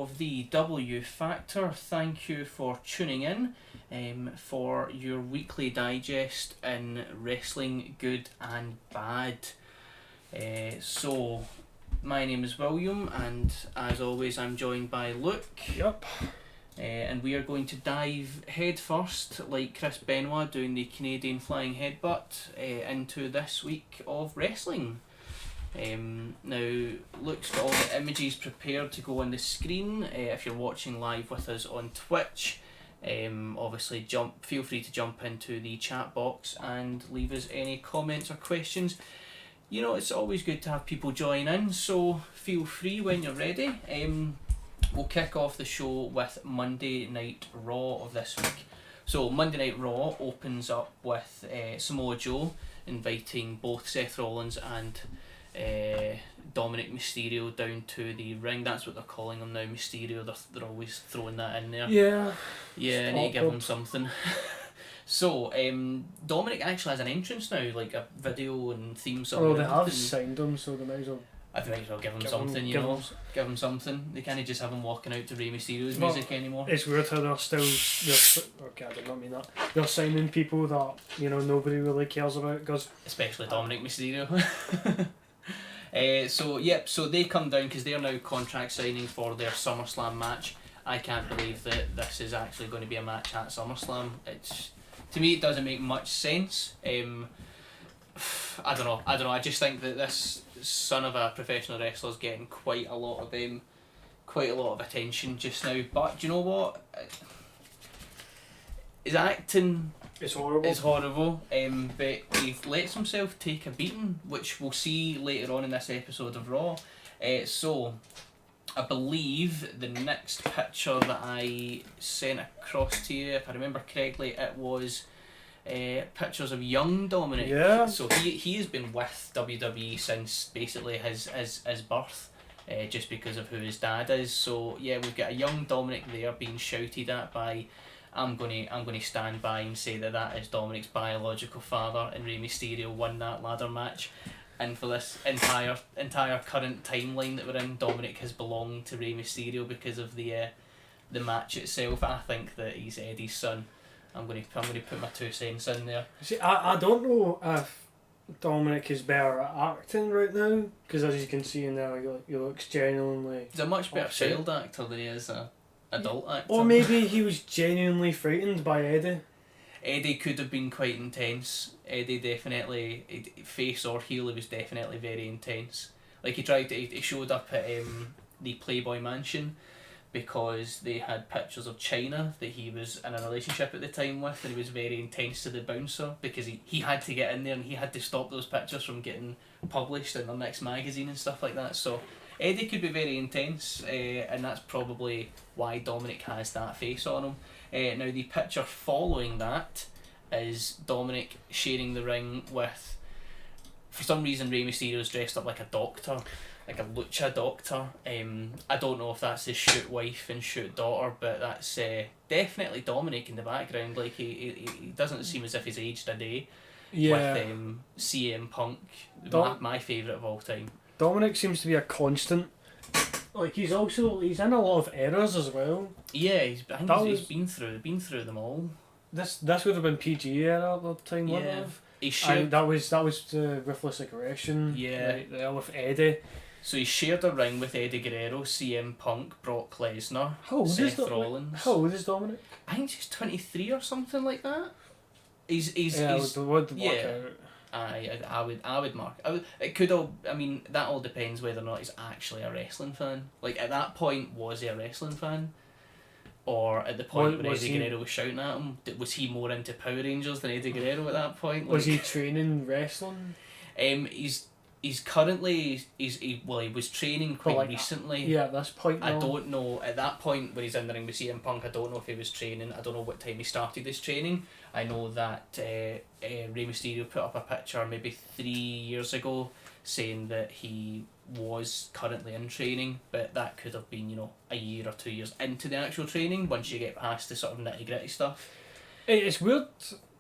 of the W Factor. Thank you for tuning in for your weekly digest in wrestling, good and bad. So, my name is William, and as always, I'm joined by Luke. Yep. And we are going to dive head first, like Chris Benoit doing the Canadian flying headbutt, into this week of wrestling. Now, Luke's got all the images prepared to go on the screen. If you're watching live with us on Twitch, obviously feel free to jump into the chat box and leave us any comments or questions. You know, it's always good to have people join in, so feel free when you're ready. We'll kick off the show with Monday Night Raw of this week. So Monday Night Raw opens up with Samoa Joe inviting both Seth Rollins and Dominic Mysterio down to the ring. That's what they're calling him now, Mysterio. They're always throwing that in there. Yeah. Yeah, I need to give him something. So, Dominic actually has an entrance now, like a video and theme song. Well, they have signed him, so they might as well. I think might as well give him something, give him something. They can't just have him walking out to Rey Mysterio's music anymore. It's weird how okay, I did not mean that. They're signing people that, you know, nobody really cares about, because especially Dominic Mysterio. So they come down because they're now contract signing for their SummerSlam match. I can't believe that this is actually going to be a match at SummerSlam. To me, it doesn't make much sense. I don't know. I just think that this son of a professional wrestler is getting quite a lot of attention just now. But do you know what? His acting it's horrible. It's horrible. But he lets himself take a beating, which we'll see later on in this episode of Raw. So I believe the next picture that I sent across to you, if I remember correctly, it was pictures of young Dominic. Yeah. So he has been with WWE since basically his birth, just because of who his dad is. So yeah, we've got a young Dominic there being shouted at by. I'm gonna stand by and say that is Dominic's biological father, and Rey Mysterio won that ladder match. And for this entire current timeline that we're in, Dominic has belonged to Rey Mysterio because of the match itself. I think that he's Eddie's son. I'm gonna put my 2 cents in there. See, I don't know if Dominic is better at acting right now, because as you can see in there, he looks genuinely. He's a much better child actor than he is a adult actor. Or maybe he was genuinely frightened by Eddie. Eddie could have been quite intense. Eddie definitely, face or heel, he was definitely very intense. Like he showed up at the Playboy Mansion because they had pictures of China that he was in a relationship at the time with, and he was very intense to the bouncer because he had to get in there and he had to stop those pictures from getting published in the next magazine and stuff like that. So Eddie could be very intense, and that's probably why Dominic has that face on him. Now the picture following that is Dominic sharing the ring with, for some reason, Rey Mysterio's dressed up like a doctor, like a lucha doctor. I don't know if that's his shoot wife and shoot daughter, but that's definitely Dominic in the background. Like he doesn't seem as if he's aged a day. Yeah. With CM Punk, my favourite of all time. Dominic seems to be a constant. Like he's in a lot of errors as well. Yeah, he's been through them all. This would have been PG era at the time, yeah. wouldn't it? He shared, that was the Ruthless Aggression. Yeah. The with Eddie. So he shared a ring with Eddie Guerrero, CM Punk, Brock Lesnar, Seth Rollins. How old is Dominic? I think he's 23 or something like that. He's I would mark. It could all. I mean, that all depends whether or not he's actually a wrestling fan. Like at that point, was he a wrestling fan? Or at the point when Eddie Guerrero was shouting at him, was he more into Power Rangers than Eddie Guerrero at that point? Was he training wrestling? He's currently he was training quite recently. Yeah, at this point. I don't know at that point when he's in the ring with CM Punk. I don't know if he was training. I don't know what time he started his training. I know that Rey Mysterio put up a picture maybe 3 years ago saying that he was currently in training, but that could have been, a year or 2 years into the actual training once you get past the sort of nitty gritty stuff. It's weird,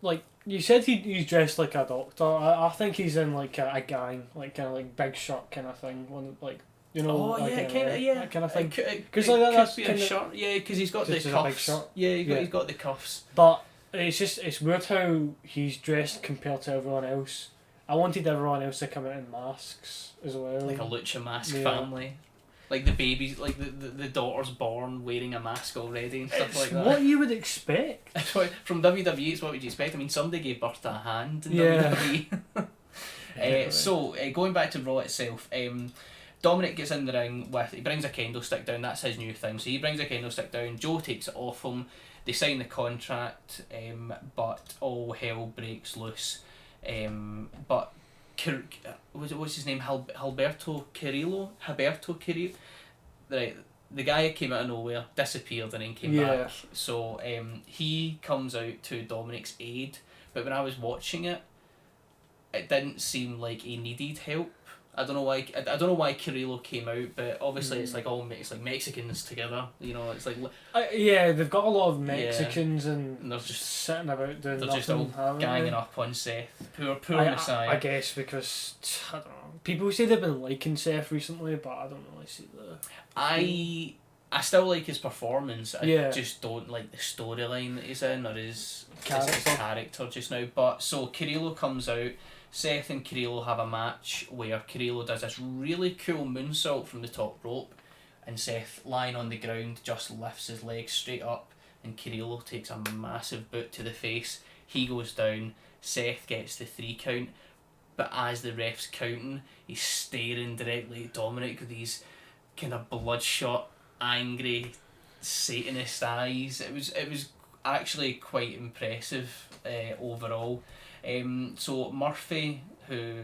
like you said he's dressed like a doctor. I think he's in like a gang, like kind of like big shirt kind of thing, one like You know, Oh yeah, kind of, yeah. that kind of thing. Because like that, that's be a kinda- shirt. Yeah, because he's got the Just a big cuffs. shirt. Yeah, Yeah. he's got the cuffs. But it's weird how he's dressed compared to everyone else. I wanted everyone else to come out in masks as well. Like a lucha mask Yeah. family. Like the babies, like the daughter's born wearing a mask already and stuff It's like that. what you would expect. That's why from WWE, it's what would you expect? I mean, somebody gave birth to a hand in Yeah. WWE. So going back to Raw itself, Dominic gets in the ring with, he brings a kendo stick down. That's his new thing. So he brings a kendo stick down. Joe takes it off him. They sign the contract, but all hell breaks loose. But what's his name? Alberto Carrillo. Right, the guy came out of nowhere, disappeared, and then came back. So he comes out to Dominic's aid, but when I was watching it, it didn't seem like he needed help. I don't know why. I don't know why Carrillo came out, but obviously it's like it's like Mexicans together. You know, it's like yeah, they've got a lot of Mexicans and they're just sitting about doing they're nothing. just all haven't ganging they? up on Seth. Poor Messiah. I guess because I don't know. People say they've been liking Seth recently, but I don't really see the. I still like his performance. I Yeah. just don't like the storyline that he's in or his Character. character just now. But so Carrillo comes out. Seth and Carrillo have a match where Carrillo does this really cool moonsault from the top rope, and Seth, lying on the ground, just lifts his legs straight up, and Carrillo takes a massive boot to the face. He goes down. Seth gets the 3 count, but as the ref's counting, he's staring directly at Dominic with these kind of bloodshot, angry, Satanist eyes. It was actually quite impressive overall. So Murphy, who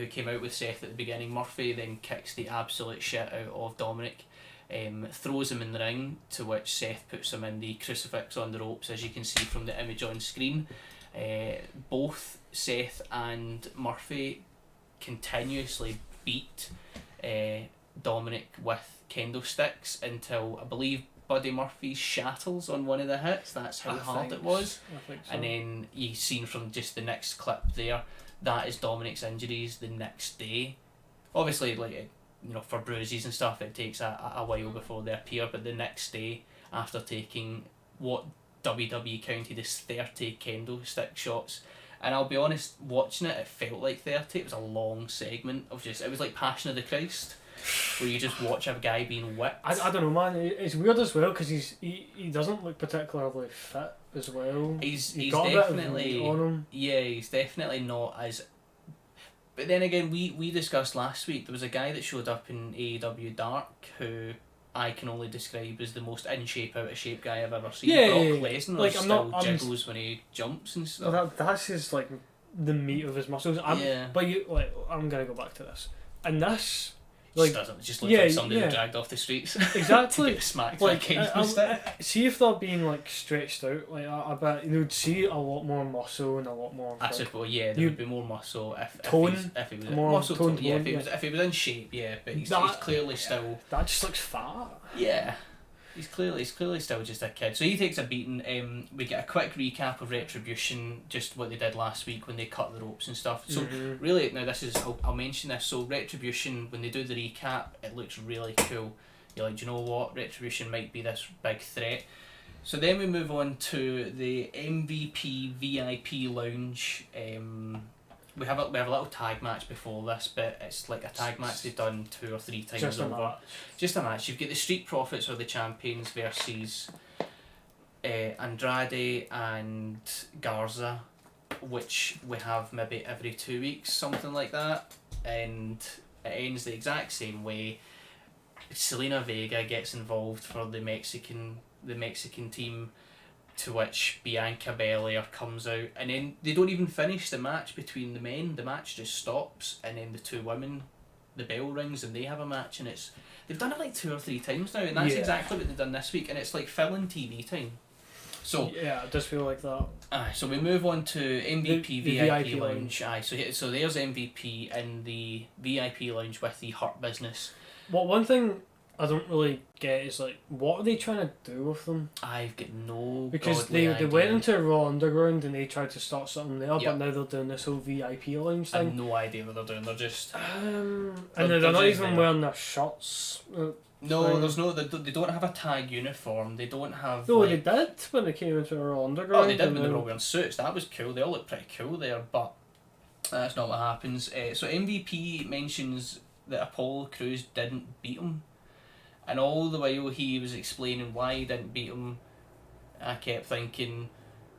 came out with Seth at the beginning, Murphy then kicks the absolute shit out of Dominic, throws him in the ring, to which Seth puts him in the crucifix on the ropes, as you can see from the image on screen. Both Seth and Murphy continuously beat Dominic with kendo sticks until I believe Buddy Murphy shatters on one of the hits. That's how hard it was. I think so. And then you've seen from just the next clip there, that is Dominic's injuries the next day. Obviously, like, you know, for bruises and stuff, it takes a while before they appear, but the next day, after taking what WWE counted as 30 kendo stick shots, and I'll be honest, watching it, it felt like 30. It was a long segment of just, it was like Passion of the Christ, where you just watch a guy being whipped. I don't know, man. It's weird as well because he doesn't look particularly fit as well. He's got a bit of definitely weight on him. Yeah, he's definitely not as. But then again, we discussed last week, there was a guy that showed up in AEW Dark who I can only describe as the most in shape, out of shape guy I've ever seen. Yeah, Brock yeah, yeah. Lesnar Like, still jiggles when he jumps and Well, stuff. that's his like the meat of his muscles. Yeah. But I'm gonna go back to this. And this, Just like, doesn't. It just looks yeah, like somebody yeah. dragged off the streets. Exactly. to get smacked like, with a kendo stick. see if they're being like stretched out. Like I bet you would see a lot more muscle and a lot more. I like, suppose, yeah, there you- would be more muscle Tone, if he was more muscle tone, tone, yeah, tone, if he was in shape, yeah, but he's That- clearly still. that just looks fat. Yeah, he's clearly still just a kid. So he takes a beating. We get a quick recap of Retribution, just what they did last week when they cut the ropes and stuff. So really, now this is, I'll mention this. So Retribution, when they do the recap, it looks really cool. You're like, do you know what? Retribution might be this big threat. So then we move on to the MVP VIP lounge. We have a little tag match before this, but it's like a tag match they've done 2 or 3 times Just a over. match. Just a match. You've got the Street Profits or the champions versus Andrade and Garza, which we have maybe every 2 weeks, something like that, and it ends the exact same way. Selena Vega gets involved for the Mexican team, to which Bianca Belair comes out, and then they don't even finish the match between the men. The match just stops, and then the 2 women, the bell rings, and they have a match, and they've done it like 2 or 3 times now, and that's Yeah. exactly what they've done this week, and it's like filling TV time. So Yeah, it does feel like that. so we move on to MVP The VIP VIP lounge. So there's MVP in the VIP lounge with the Hurt Business. Well, one thing I don't really get is like, what are they trying to do with them? I've got no Because godly they idea. went into Raw Underground and they tried to start something there, Yep. but now they're doing this whole VIP lounge I have thing. no idea what they're doing. They're just And They're they're not just even there. wearing their shirts. no. Fine. There's no. They don't have a tag uniform. They don't have. No, like, they did when they came into Raw Underground. Oh, they did and when they were then- all wearing suits. That was cool. They all look pretty cool there, but that's not what happens. So MVP mentions that Apollo Crews didn't beat him, and all the while he was explaining why he didn't beat him, I kept thinking,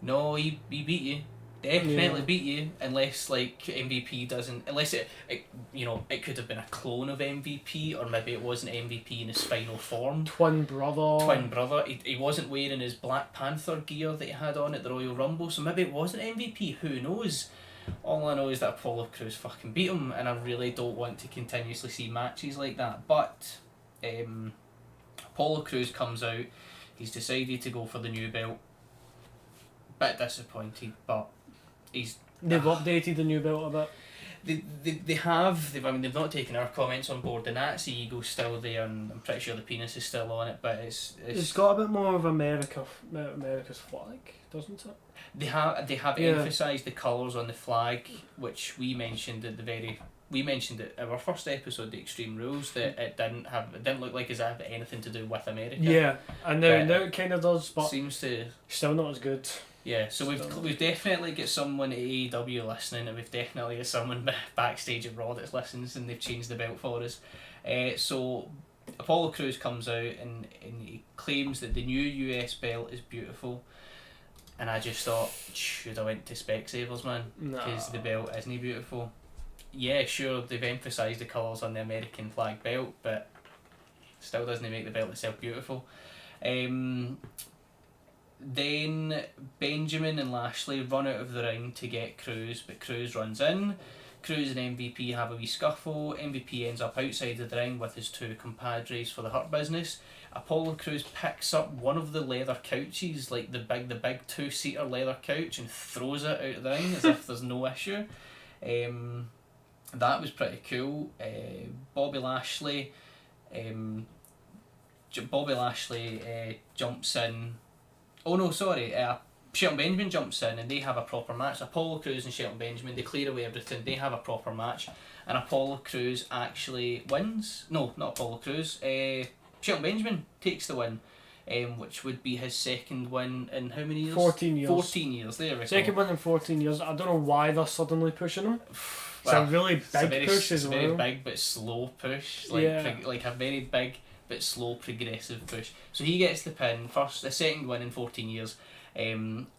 no, he beat you. Definitely Yeah. beat you, unless like MVP doesn't, unless it it could have been a clone of MVP, or maybe it wasn't MVP in his final form. Twin brother. Twin brother. He wasn't wearing his Black Panther gear that he had on at the Royal Rumble, so maybe it wasn't MVP. Who knows? All I know is that Apollo Crews fucking beat him, and I really don't want to continuously see matches like that. But Apollo Crews comes out. He's decided to go for the new belt. Bit disappointed, but he's They've updated the new belt a bit. they've not taken our comments on board. The Nazi ego's still there, and I'm pretty sure the penis is still on it, but It's got a bit more of America's flag, doesn't it? they have Yeah. emphasised the colours on the flag, which we mentioned at our first episode, the Extreme Rules, that it didn't look like it had anything to do with America. Yeah, and now, But now it kind of does, but Seems to. still not as good. Yeah, so we've definitely got someone at AEW listening, and we've definitely got someone backstage at Raw that's listens, and they've changed the belt for us. So Apollo Crews comes out and he claims that the new US belt is beautiful, and I just thought, should I went to Specsavers, man, because the belt isn't beautiful. Yeah, sure, they've emphasised the colours on the American flag belt, but still doesn't make the belt itself beautiful. Then Benjamin and Lashley run out of the ring to get Crews, but Crews runs in. Crews and MVP have a wee scuffle. MVP ends up outside of the ring with his two compadres for the Hurt Business. Apollo Crews picks up one of the leather couches, like the big two-seater leather couch, and throws it out of the ring as if there's no issue. That was pretty cool. Bobby Lashley jumps in. Oh no, sorry. Shelton Benjamin jumps in and they have a proper match. Apollo Crews and Shelton Benjamin, they clear away everything. They have a proper match, and Apollo Crews actually wins. No, not Apollo Crews. Shelton Benjamin takes the win, which would be his second win in how many years? 14 years. 14 years. There we go. Second one in 14 years. I don't know why they're suddenly pushing him. It's Well, a really it's a big very, push it's as a very well. big but slow push, like Yeah. like a very big but slow progressive push. So he gets the pin first, the second win in 14 years.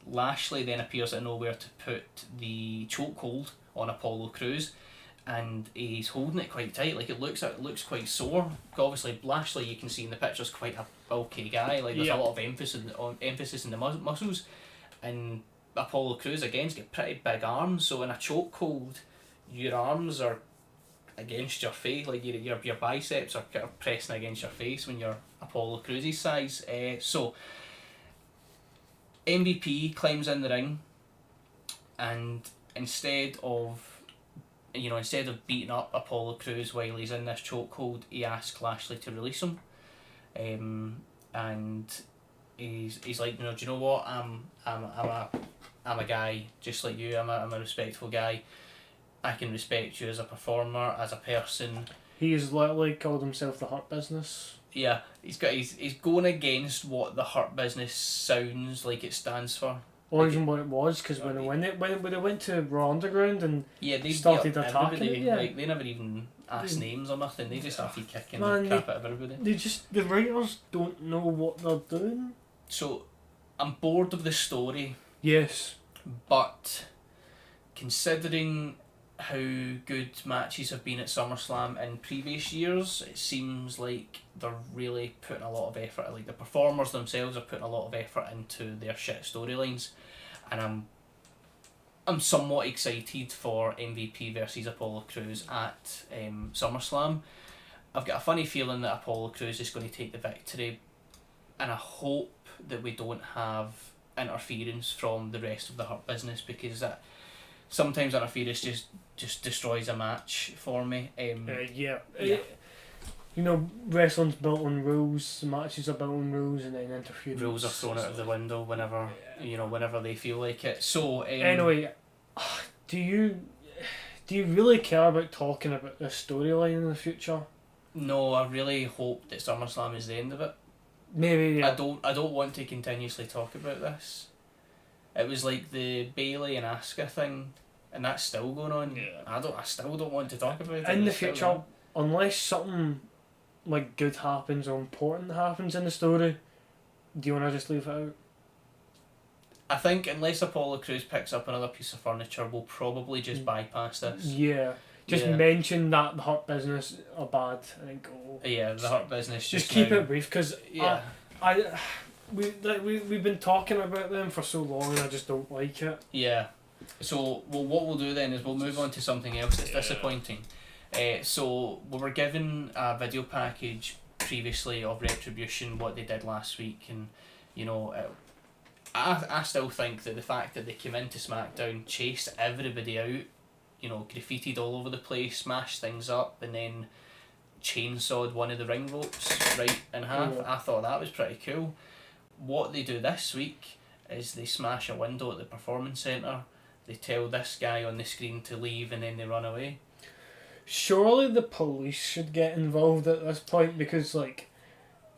Lashley then appears out of nowhere to put the chokehold on Apollo Crews, and he's holding it quite tight. Like it looks quite sore. Obviously, Lashley, you can see in the pictures, quite a bulky guy. Like there's Yeah. a lot of emphasis in the muscles, and Apollo Crews again's got pretty big arms. So in a chokehold, your arms are against your face, like your biceps are kind of pressing against your face when you're Apollo Crews' size. So MVP climbs in the ring, and instead of beating up Apollo Crews while he's in this chokehold, he asks Lashley to release him, and he's like, do you know what? I'm a guy just like you. I'm a respectful guy. I can respect you as a performer, as a person. He's literally called himself the Hurt Business. Yeah, he's going against what the Hurt Business sounds like it stands for. Or even what it was, because when they went to Raw Underground and Yeah, they started beat up attacking everybody. it, yeah. Like they never even asked names or nothing. They just started kicking Man, the crap out of everybody. the writers don't know what they're doing. So, I'm bored of the story, Yes. but considering how good matches have been at SummerSlam in previous years, it seems like they're really putting a lot of effort. Like the performers themselves are putting a lot of effort into their shit storylines, and I'm somewhat excited for MVP versus Apollo Crews at SummerSlam. I've got a funny feeling that Apollo Crews is going to take the victory, and I hope that we don't have interference from the rest of the Hurt Business, because that sometimes interference just destroys a match for me. Yeah. Yeah. You know, wrestling's built on rules, matches are built on rules, and then interference. Rules are thrown out of the window whenever whenever they feel like it. So Anyway, do you really care about talking about this storyline in the future? No, I really hope that SummerSlam is the end of it. Maybe. Yeah. I don't want to continuously talk about this. It was like the Bailey and Asuka thing, and that's still going on. Yeah. I still don't want to talk about it. In the It's still future, going. unless something like good happens or important happens in the story, do you want to just leave it out? I think unless Apollo Crews picks up another piece of furniture, we'll probably just bypass this. Yeah. Just Yeah. mention that the Hurt Business are bad and then go. Yeah, the Hurt Business. Just keep now- it brief, because Yeah. we've been talking about them for so long and I just don't like it. Yeah. So what we'll do then is we'll move on to something else that's Yeah. disappointing. So we were given a video package previously of Retribution, what they did last week, and I still think that the fact that they came into SmackDown, chased everybody out, graffitied all over the place, smashed things up, and then chainsawed one of the ring ropes right in half. Yeah. I thought that was pretty cool. What they do this week is they smash a window at the Performance Centre, they tell this guy on the screen to leave, and then they run away. Surely the police should get involved at this point, because like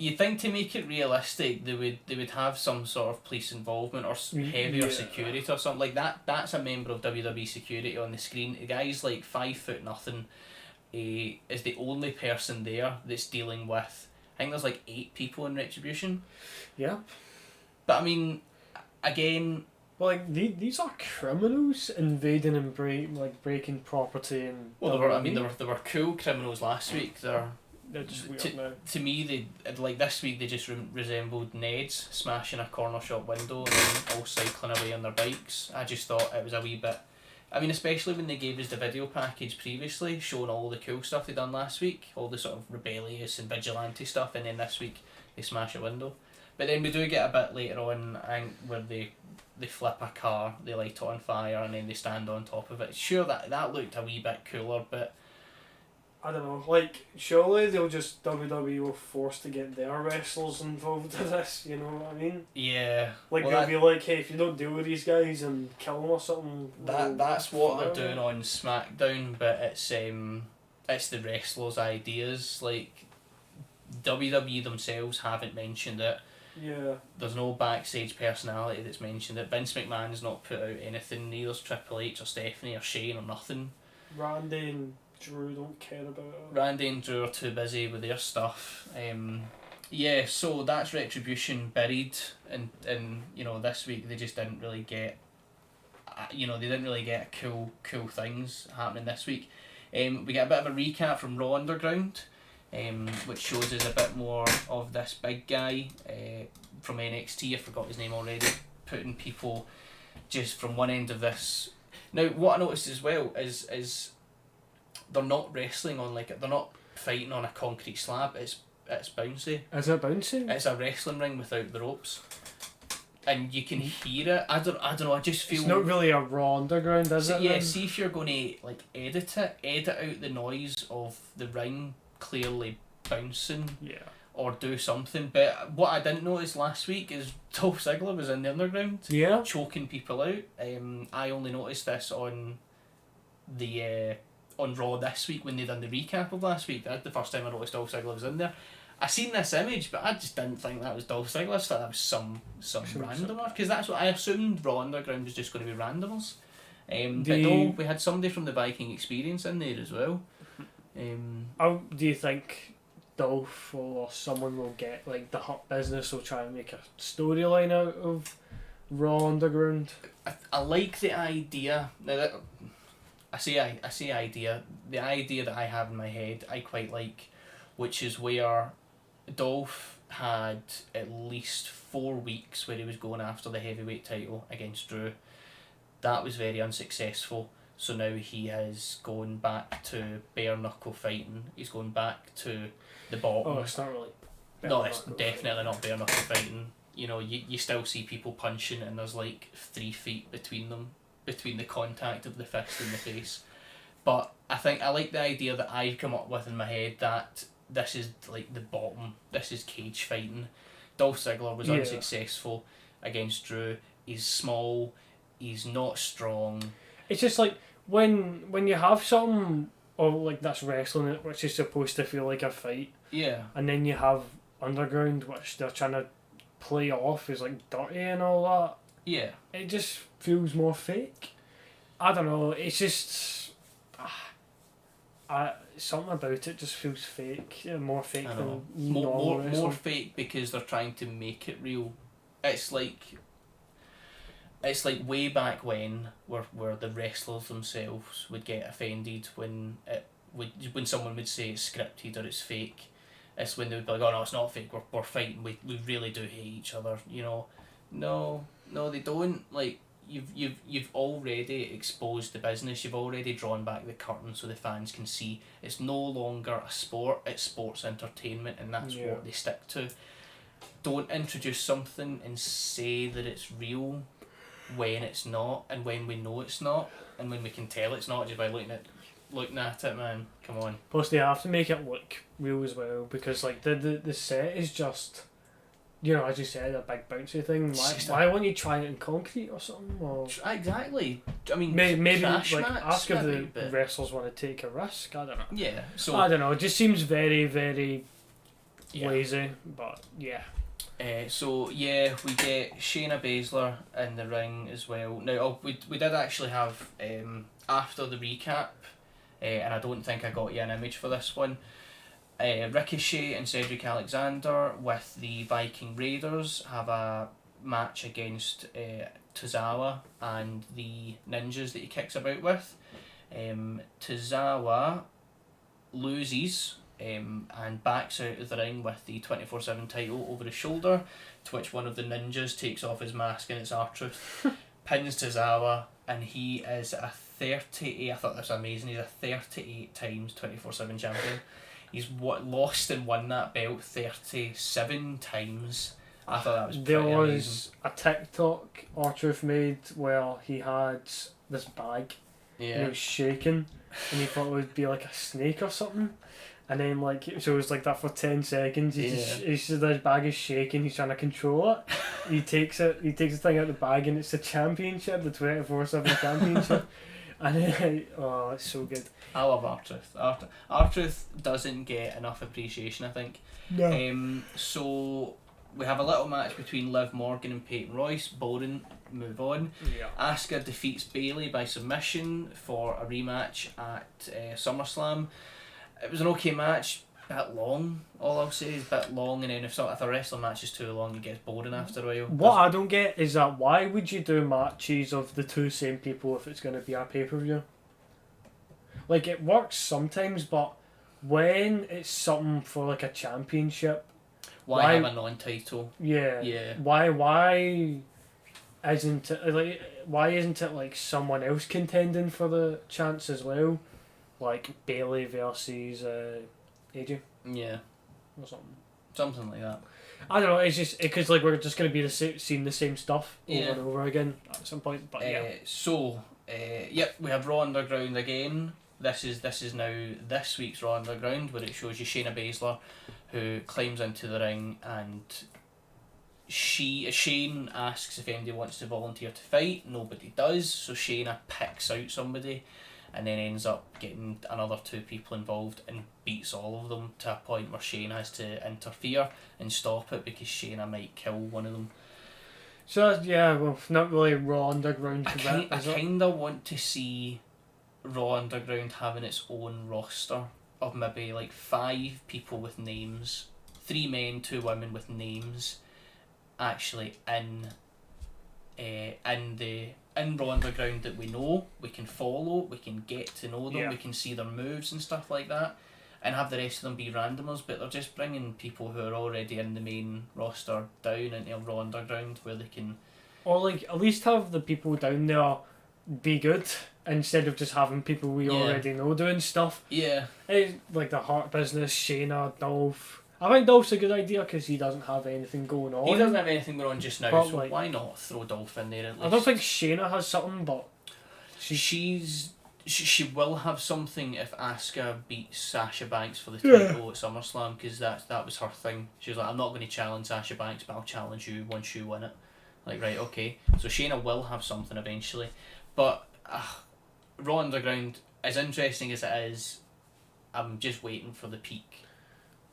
You'd think to make it realistic, they would have some sort of police involvement or heavier Yeah. security or something like that. That's a member of WWE security on the screen. The guy's like 5'0". Is the only person there that's dealing with. I think there's like 8 people in Retribution. yeah. But I mean, again, Well, like these are criminals invading and breaking property and. well, they were cool criminals last week. They're just weird now. To me, this week they just resembled Neds smashing a corner shop window and then all cycling away on their bikes. I just thought it was a wee bit. I mean, especially when they gave us the video package previously, showing all the cool stuff they done last week, all the sort of rebellious and vigilante stuff, and then this week they smash a window. But then we do get a bit later on, I think, where they flip a car, they light it on fire, and then they stand on top of it. Sure, that looked a wee bit cooler, but I don't know. Like, surely WWE will force to get their wrestlers involved in this. You know what I mean? yeah. Like well, they'll be like, hey, if you don't deal with these guys and kill them or something. that's what fire they're doing on SmackDown, but it's the wrestlers' ideas. Like, WWE themselves haven't mentioned it. Yeah. There's no backstage personality that's mentioned it. Vince McMahon's not put out anything. Neither's Triple H or Stephanie or Shane or nothing. Randy and Drew don't care about it. Randy and Drew are too busy with their stuff. Yeah, so that's Retribution buried, and this week they just didn't really get. They didn't really get cool things happening this week. We get a bit of a recap from Raw Underground, which shows us a bit more of this big guy from NXT. I forgot his name already. Putting people just from one end of this. Now, what I noticed as well is they're not wrestling on they're not fighting on a concrete slab. It's bouncy. Is it bouncy? It's a wrestling ring without the ropes, and you can hear it. I don't know. I just feel It's not really a Raw Underground, is it? yeah. then? See if you're going to edit out the noise of the ring clearly bouncing, Yeah. or do something. But what I didn't notice last week is Dolph Ziggler was in the Underground Yeah. choking people out. I only noticed this on the on Raw this week when they done the recap of last week. That's the first time I noticed Dolph Ziggler was in there. I seen this image, but I just didn't think that was Dolph Ziggler. I just thought that was some randomer, because that's what I assumed Raw Underground was just going to be randomers. But no, we had somebody from the Viking Experience in there as well. Do you think Dolph or someone will get the Hurt Business will try and make a storyline out of Raw Underground? I like the idea. Now that I say idea. The idea that I have in my head, I quite like, which is where Dolph had at least 4 weeks where he was going after the heavyweight title against Drew. That was very unsuccessful. So now he has gone back to bare knuckle fighting. He's going back to the bottom. Oh, it's not really. No, it's definitely not bare knuckle fighting. You still see people punching, and there's 3 feet between them, between the contact of the fist and the face. But I think I like the idea that I've come up with in my head, that this is like the bottom. This is cage fighting. Dolph Ziggler was unsuccessful against Drew. He's small. He's not strong. It's just like when you have something or like that's wrestling, which is supposed to feel like a fight. Yeah. And then you have Underground, which they're trying to play off as like dirty and all that. Yeah. It just feels more fake. I don't know. It's just, something about it just feels fake. More fake than normal wrestling. More fake because they're trying to make it real. It's like way back when where the wrestlers themselves would get offended when someone would say it's scripted or it's fake. It's when they would be like, oh no, it's not fake, we're fighting, we really do hate each other, you know. No, they don't. Like, you've already exposed the business, you've already drawn back the curtain so the fans can see it's no longer a sport, it's sports entertainment, and that's what they stick to. Don't introduce something and say that it's real when it's not, and when we know it's not, and when we can tell it's not just by looking at it, man. Come on. Plus, they have to make it look real as well, because like the set is just, you know, as you said, a big bouncy thing. Why won't you try it in concrete or something? Or exactly. I mean, maybe like ask if the wrestlers want to take a risk. I don't know. Yeah. So I don't know. It just seems very, very lazy. But yeah. So yeah, we get Shayna Baszler in the ring as well. Now, we did actually have after the recap, and I don't think I got you an image for this one. Ricochet and Cedric Alexander with the Viking Raiders have a match against Tozawa and the ninjas that he kicks about with. Tozawa loses and backs out of the ring with the 24/7 title over his shoulder, to which one of the ninjas takes off his mask and it's R-Truth, pins Tozawa, and he is a 38, I thought this was amazing, he's a 38 times 24/7 champion. He's lost and won that belt 37 times. I thought that was pretty amazing. There was a TikTok R-Truth made where he had this bag and it was shaking, and he thought it would be like a snake or something. And then so it was like that for 10 seconds. He's just his bag is shaking. He's trying to control it. He takes the thing out of the bag, and it's the championship, the 24/7 championship. And oh, it's so good. I love R-Truth. R-Truth doesn't get enough appreciation, I think. No. So we have a little match between Liv Morgan and Peyton Royce. Boring. Move on. Yeah. Asuka defeats Bayley by submission for a rematch at SummerSlam. It was an okay match, bit long. All I'll say is bit long, and then if a wrestling match is too long, it gets boring after a while. What I don't get is that why would you do matches of the two same people if it's going to be a pay-per-view? Like, it works sometimes, but when it's something for like a championship, why have a non-title? Yeah. Why isn't it like someone else contending for the chance as well? Like Bayley versus AJ. Yeah. Or something. Something like that. I don't know. It's just because like we're just gonna be seeing the same stuff over and over again at some point. But yeah. So we have Raw Underground again. This is now this week's Raw Underground, where it shows you Shayna Baszler, who climbs into the ring, and Shane asks if anybody wants to volunteer to fight. Nobody does, so Shayna picks out somebody, and then ends up getting another two people involved and beats all of them to a point where Shane has to interfere and stop it because Shayna might kill one of them. So not really Raw Underground. I kind of want to see Raw Underground having its own roster of maybe like 5 people with names, 3 men, 2 women with names, actually in Raw Underground that we know, we can follow, we can get to know them, we can see their moves and stuff like that, and have the rest of them be randomers, but they're just bringing people who are already in the main roster down into Raw Underground where they can... Or like, at least have the people down there be good, instead of just having people we already know doing stuff. Yeah. It's like the Hurt Business, Shayna, Dolph... I think Dolph's a good idea because he doesn't have anything going on. He doesn't have anything going on just now, but so why not throw Dolph in there at least? I don't think Shayna has something, but... She's She will have something if Asuka beats Sasha Banks for the title at SummerSlam, because that was her thing. She was like, I'm not going to challenge Sasha Banks, but I'll challenge you once you win it. Like, right, okay. So Shayna will have something eventually. But Raw Underground, as interesting as it is, I'm just waiting for the peak.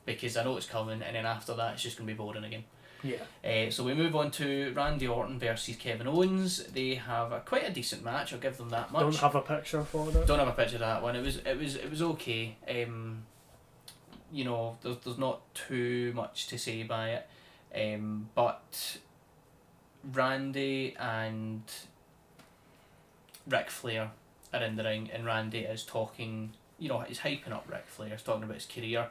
Because I know it's coming, and then after that it's just going to be boring again. Yeah. So we move on to Randy Orton versus Kevin Owens. They have quite a decent match. I'll give them that much. Don't have a picture for it. Don't have a picture of that one. It was okay. You know, there's not too much to say by it. But Randy and Ric Flair are in the ring, and Randy is talking. You know, he's hyping up Ric Flair. He's talking about his career.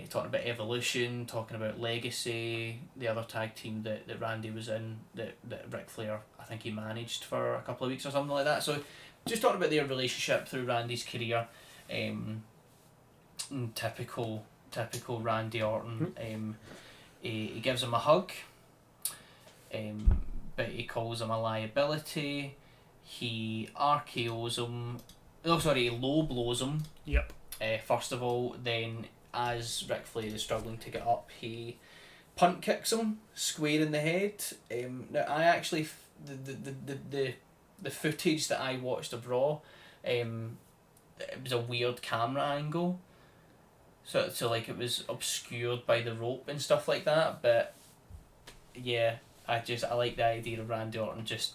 Talking about Evolution, talking about Legacy, the other tag team that Randy was in, that Ric Flair, I think he managed for a couple of weeks or something like that. So just talking about their relationship through Randy's career. Typical Randy Orton. He gives him a hug, but he calls him a liability. He RKO's him. Oh, sorry, he low blows him. Yep. First of all, then as Ric Flair is struggling to get up, he punt kicks him square in the head. Now I actually the footage that I watched of Raw, it was a weird camera angle, so like it was obscured by the rope and stuff like that. But yeah, I like the idea of Randy Orton just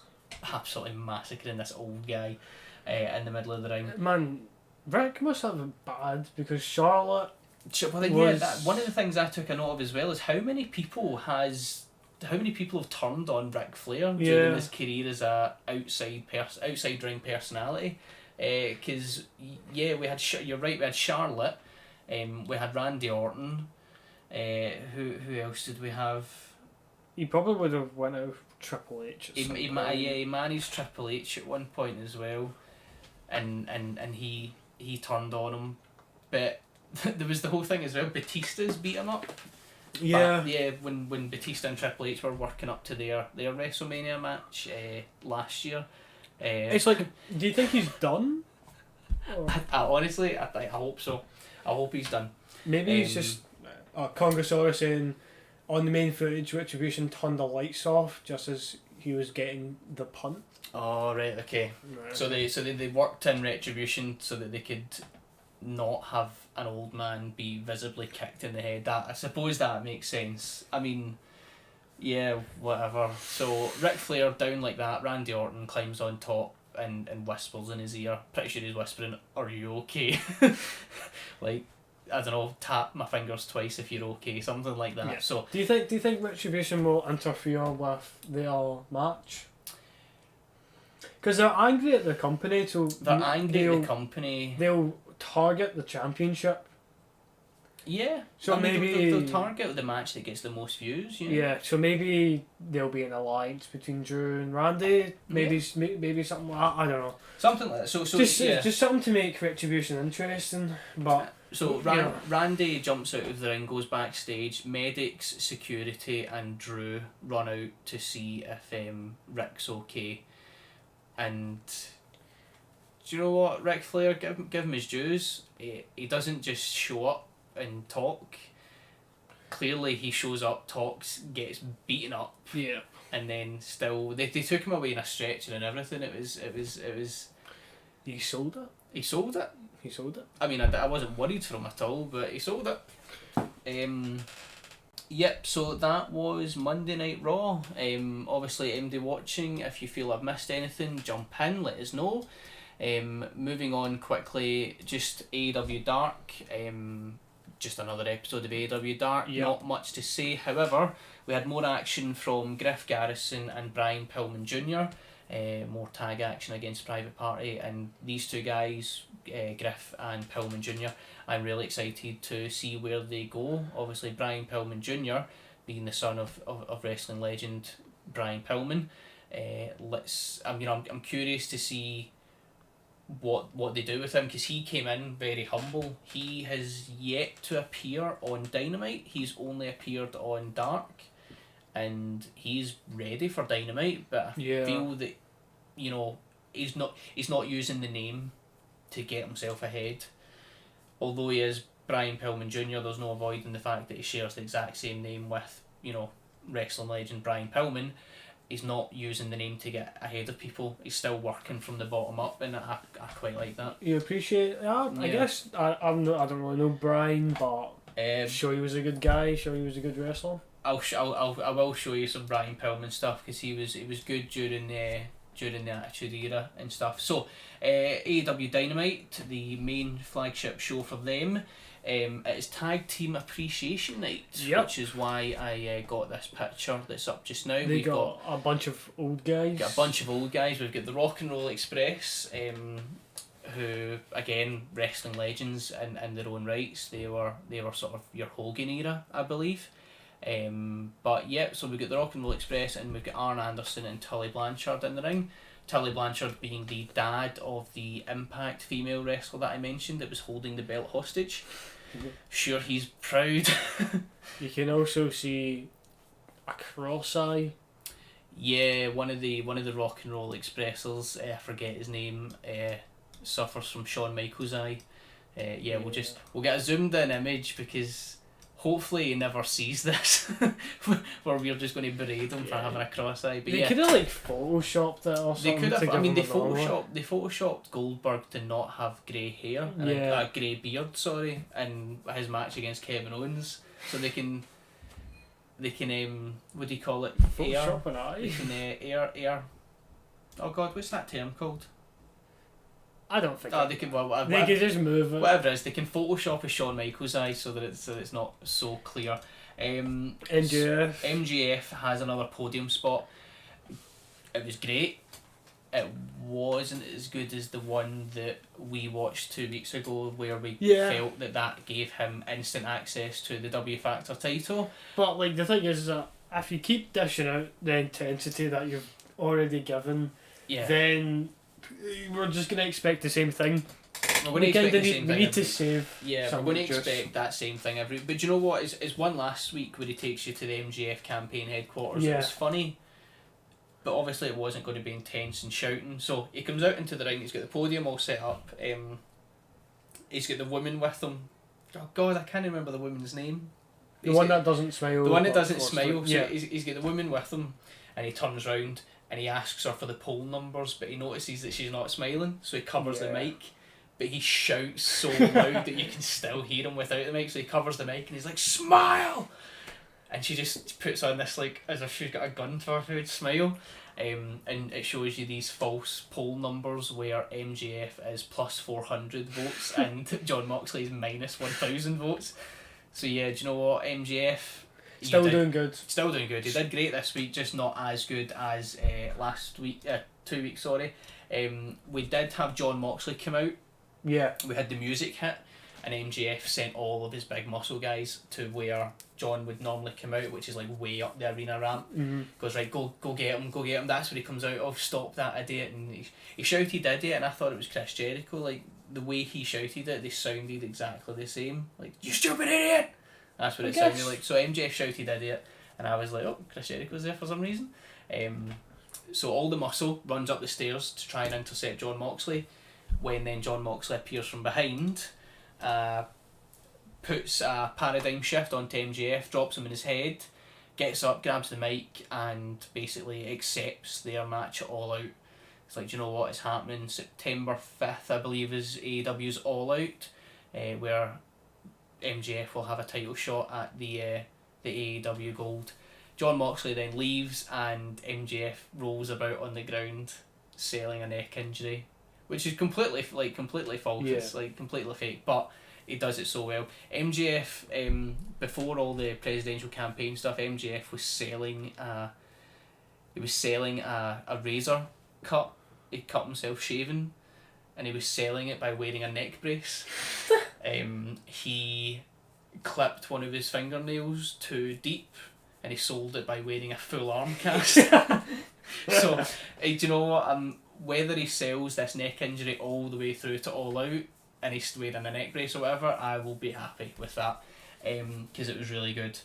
absolutely massacring this old guy in the middle of the ring. Man, Rick must have it bad because Charlotte. Well, then, yeah, one of the things I took a note of as well is how many people have turned on Ric Flair during his career as a outside ring personality. Because we had you're right, we had Charlotte, we had Randy Orton. Who else did we have? He probably would have went out with Triple H. He managed Triple H at one point as well, and he turned on him, but there was the whole thing as well. Batista's beat him up. Yeah. But, yeah, when Batista and Triple H were working up to their WrestleMania match last year. It's like, do you think he's done? I honestly, I hope so. I hope he's done. Maybe he's just Congressora saying on the main footage, Retribution turned the lights off just as he was getting the punt. Oh right, okay. Right. So they worked in Retribution so that they could not have an old man be visibly kicked in the head. That, I suppose that makes sense. I mean, yeah, whatever. So Ric Flair down like that, Randy Orton climbs on top and whispers in his ear. Pretty sure he's whispering, "Are you okay?" Like, I don't know, tap my fingers twice if you're okay, something like that. Yeah. So do you think Retribution will interfere with their match? Because they're angry at the company, so they're angry at the company. They'll target the championship. Yeah. So maybe they'll target the match that gets the most views. You know? Yeah. So maybe there'll be an alliance between Drew and Randy. Maybe something like that. I don't know. Something like that. So just something to make Retribution interesting. But so Randy jumps out of the ring, goes backstage. Medics, security, and Drew run out to see if Rick's okay. And do you know what, Ric Flair, give him his dues. He doesn't just show up and talk. Clearly he shows up, talks, gets beaten up. Yeah. And then still they took him away in a stretcher and everything. It was He sold it? He sold it. He sold it? I mean, I wasn't worried for him at all, but he sold it. Yep, so that was Monday Night Raw. Obviously, MD watching, if you feel I've missed anything, jump in, let us know. Moving on quickly, just AEW Dark. Just another episode of AEW Dark. Yep. Not much to say. However, we had more action from Griff Garrison and Brian Pillman Jr. More tag action against Private Party, and these two guys, Griff and Pillman Jr., I'm really excited to see where they go. Obviously, Brian Pillman Jr., being the son of wrestling legend Brian Pillman. I'm curious to see what they do with him, because he came in very humble. He has yet to appear on Dynamite. He's only appeared on Dark, and he's ready for Dynamite. But I feel that, he's not using the name to get himself ahead. Although he is Brian Pillman Jr., there's no avoiding the fact that he shares the exact same name with, wrestling legend Brian Pillman. He's not using the name to get ahead of people. He's still working from the bottom up, and I quite like that. You appreciate that? I guess I don't really know Brian, but sure he was a good guy. Sure he was a good wrestler. I will show you some Brian Pillman stuff because he was good during the Attitude Era and stuff. So AEW Dynamite, the main flagship show for them, it is Tag Team Appreciation Night, which is why I got this picture that's up just now. We've got a bunch of old guys. We've got the Rock and Roll Express, who again wrestling legends in their own rights. They were sort of your Hogan era, I believe. So we've got the Rock and Roll Express, and we've got Arn Anderson and Tully Blanchard in the ring. Tully Blanchard being the dad of the Impact female wrestler that I mentioned that was holding the belt hostage. Sure, he's proud. You can also see a cross-eye. Yeah, one of the Rock and Roll Expressers, I forget his name, suffers from Shawn Michaels' eye. We'll get a zoomed in image because hopefully he never sees this, where we're just going to berate him for having a cross eye. But they could have photoshopped it or something. They could have. I mean, they photoshopped Goldberg to not have grey hair and a grey beard. Sorry, in his match against Kevin Owens, so they can what do you call it? Photoshop an eye. They can air. Oh God, what's that term called? I don't think. They can. They can just move it. Whatever it is, they can Photoshop a Shawn Michaels eye so that it's not so clear. MJF has another podium spot. It was great. It wasn't as good as the one that we watched 2 weeks ago, where we felt that gave him instant access to the W Factor title. But the thing is that if you keep dishing out the intensity that you've already given, then we're just going to expect the same thing. We need to save. Yeah, we're going to expect that same thing every. But do you know what? Is one last week where he takes you to the MJF campaign headquarters. It was funny, but obviously it wasn't going to be intense and shouting. So he comes out into the ring. He's got the podium all set up. He's got the women with him. Oh God, I can't remember the woman's name. The one that doesn't smile. The one that doesn't smile. So he's got the woman with him, and he turns round and he asks her for the poll numbers, but he notices that she's not smiling, so he covers the mic. But he shouts so loud that you can still hear him without the mic, so he covers the mic and he's like, "Smile!" And she just puts on this as if she's got a gun to her head smile. And it shows you these false poll numbers where MJF is plus 400 votes and Jon Moxley is minus 1,000 votes. So yeah, do you know what, MJF? Still doing good. He did great this week, just not as good as last week. 2 weeks, sorry. We did have Jon Moxley come out. Yeah. We had the music hit, and MJF sent all of his big muscle guys to where John would normally come out, which is way up the arena ramp. Goes, right, go get him. That's where he comes out of. Stop that idiot! And he shouted idiot, and I thought it was Chris Jericho. The way he shouted it, they sounded exactly the same. You stupid idiot! That's what it sounded like. So MJF shouted idiot, and I was like, oh, Chris Jericho's there for some reason. So all the muscle runs up the stairs to try and intercept Jon Moxley. When then Jon Moxley appears from behind, puts a paradigm shift onto MJF, drops him in his head, gets up, grabs the mic, and basically accepts their match All Out. It's do you know what is happening? September 5th, I believe, is AEW's All Out, where MJF will have a title shot at the AEW Gold. Jon Moxley then leaves, and MJF rolls about on the ground, selling a neck injury, which is completely false. It's completely fake, but he does it so well. MJF, before all the presidential campaign stuff, MJF was selling a razor cut. He cut himself shaving, and he was selling it by wearing a neck brace. He clipped one of his fingernails too deep, and he sold it by wearing a full arm cast. So, do you know what? Whether he sells this neck injury all the way through to All Out, and he's wearing a neck brace or whatever, I will be happy with that, because it was really good.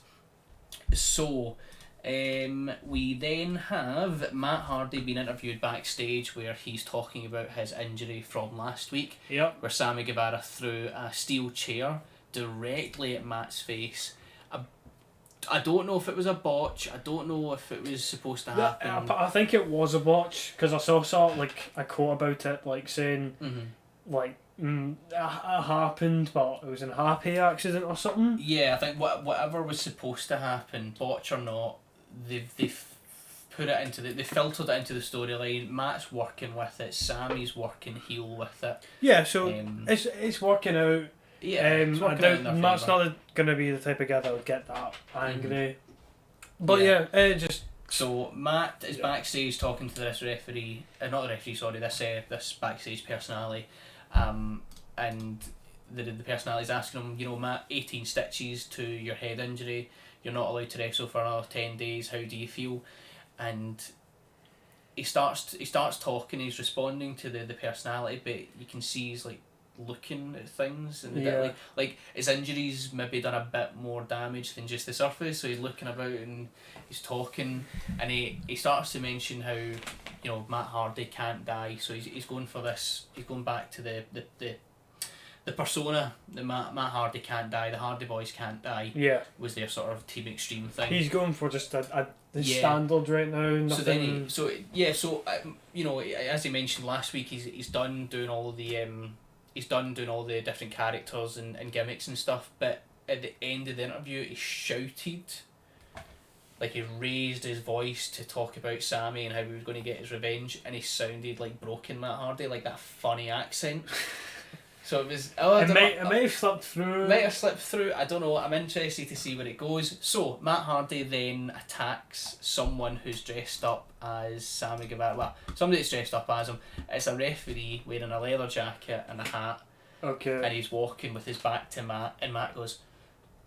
So, We then have Matt Hardy being interviewed backstage where he's talking about his injury from last week. Yep. Where Sammy Guevara threw a steel chair directly at Matt's face. I don't know if it was a botch. I don't know if it was supposed to happen. I think it was a botch because I saw like a quote about it, like saying like it happened, but it was a happy accident or something. Yeah, I think whatever was supposed to happen, botch or not, they've put it into they filtered it into the storyline. Matt's working with it. Sammy's working heel with it. Yeah, so it's working out. Yeah, Matt's not gonna be the type of guy that would get that angry. But it just. So Matt is backstage talking to this referee, not the referee, sorry, this backstage personality, and the personality's asking him, Matt, 18 stitches to your head injury, you're not allowed to wrestle for another 10 days. How do you feel? And he starts talking. He's responding to the personality, but you can see he's like looking at things, and like his injuries maybe done a bit more damage than just the surface. So he's looking about and he's talking, and he starts to mention how Matt Hardy can't die. So he's going for this. He's going back to the persona. The Matt Hardy can't die. The Hardy Boys can't die. Yeah, was their sort of Team Extreme thing. He's going for just the standard right now. Nothing. So as he mentioned last week, he's done doing all the he's done doing all the different characters and gimmicks and stuff, but at the end of the interview he shouted, like he raised his voice to talk about Sammy and how he was going to get his revenge, and he sounded like broken Matt Hardy, like that funny accent. So it was. It might have slipped through. Might have slipped through. I don't know. I'm interested to see where it goes. So Matt Hardy then attacks someone who's dressed up as Sammy Guevara. Well, somebody that's dressed up as him. It's a referee wearing a leather jacket and a hat. Okay. And he's walking with his back to Matt, and Matt goes,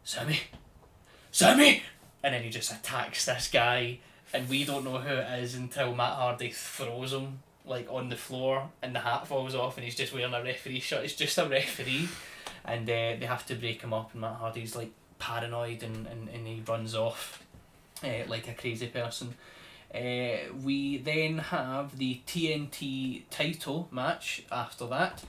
"Sammy, Sammy," and then he just attacks this guy, and we don't know who it is until Matt Hardy throws him like on the floor, and the hat falls off, and he's just wearing a referee shirt. It's just a referee, and they have to break him up, and Matt Hardy's like paranoid, and he runs off like a crazy person. We then have the TNT title match after that.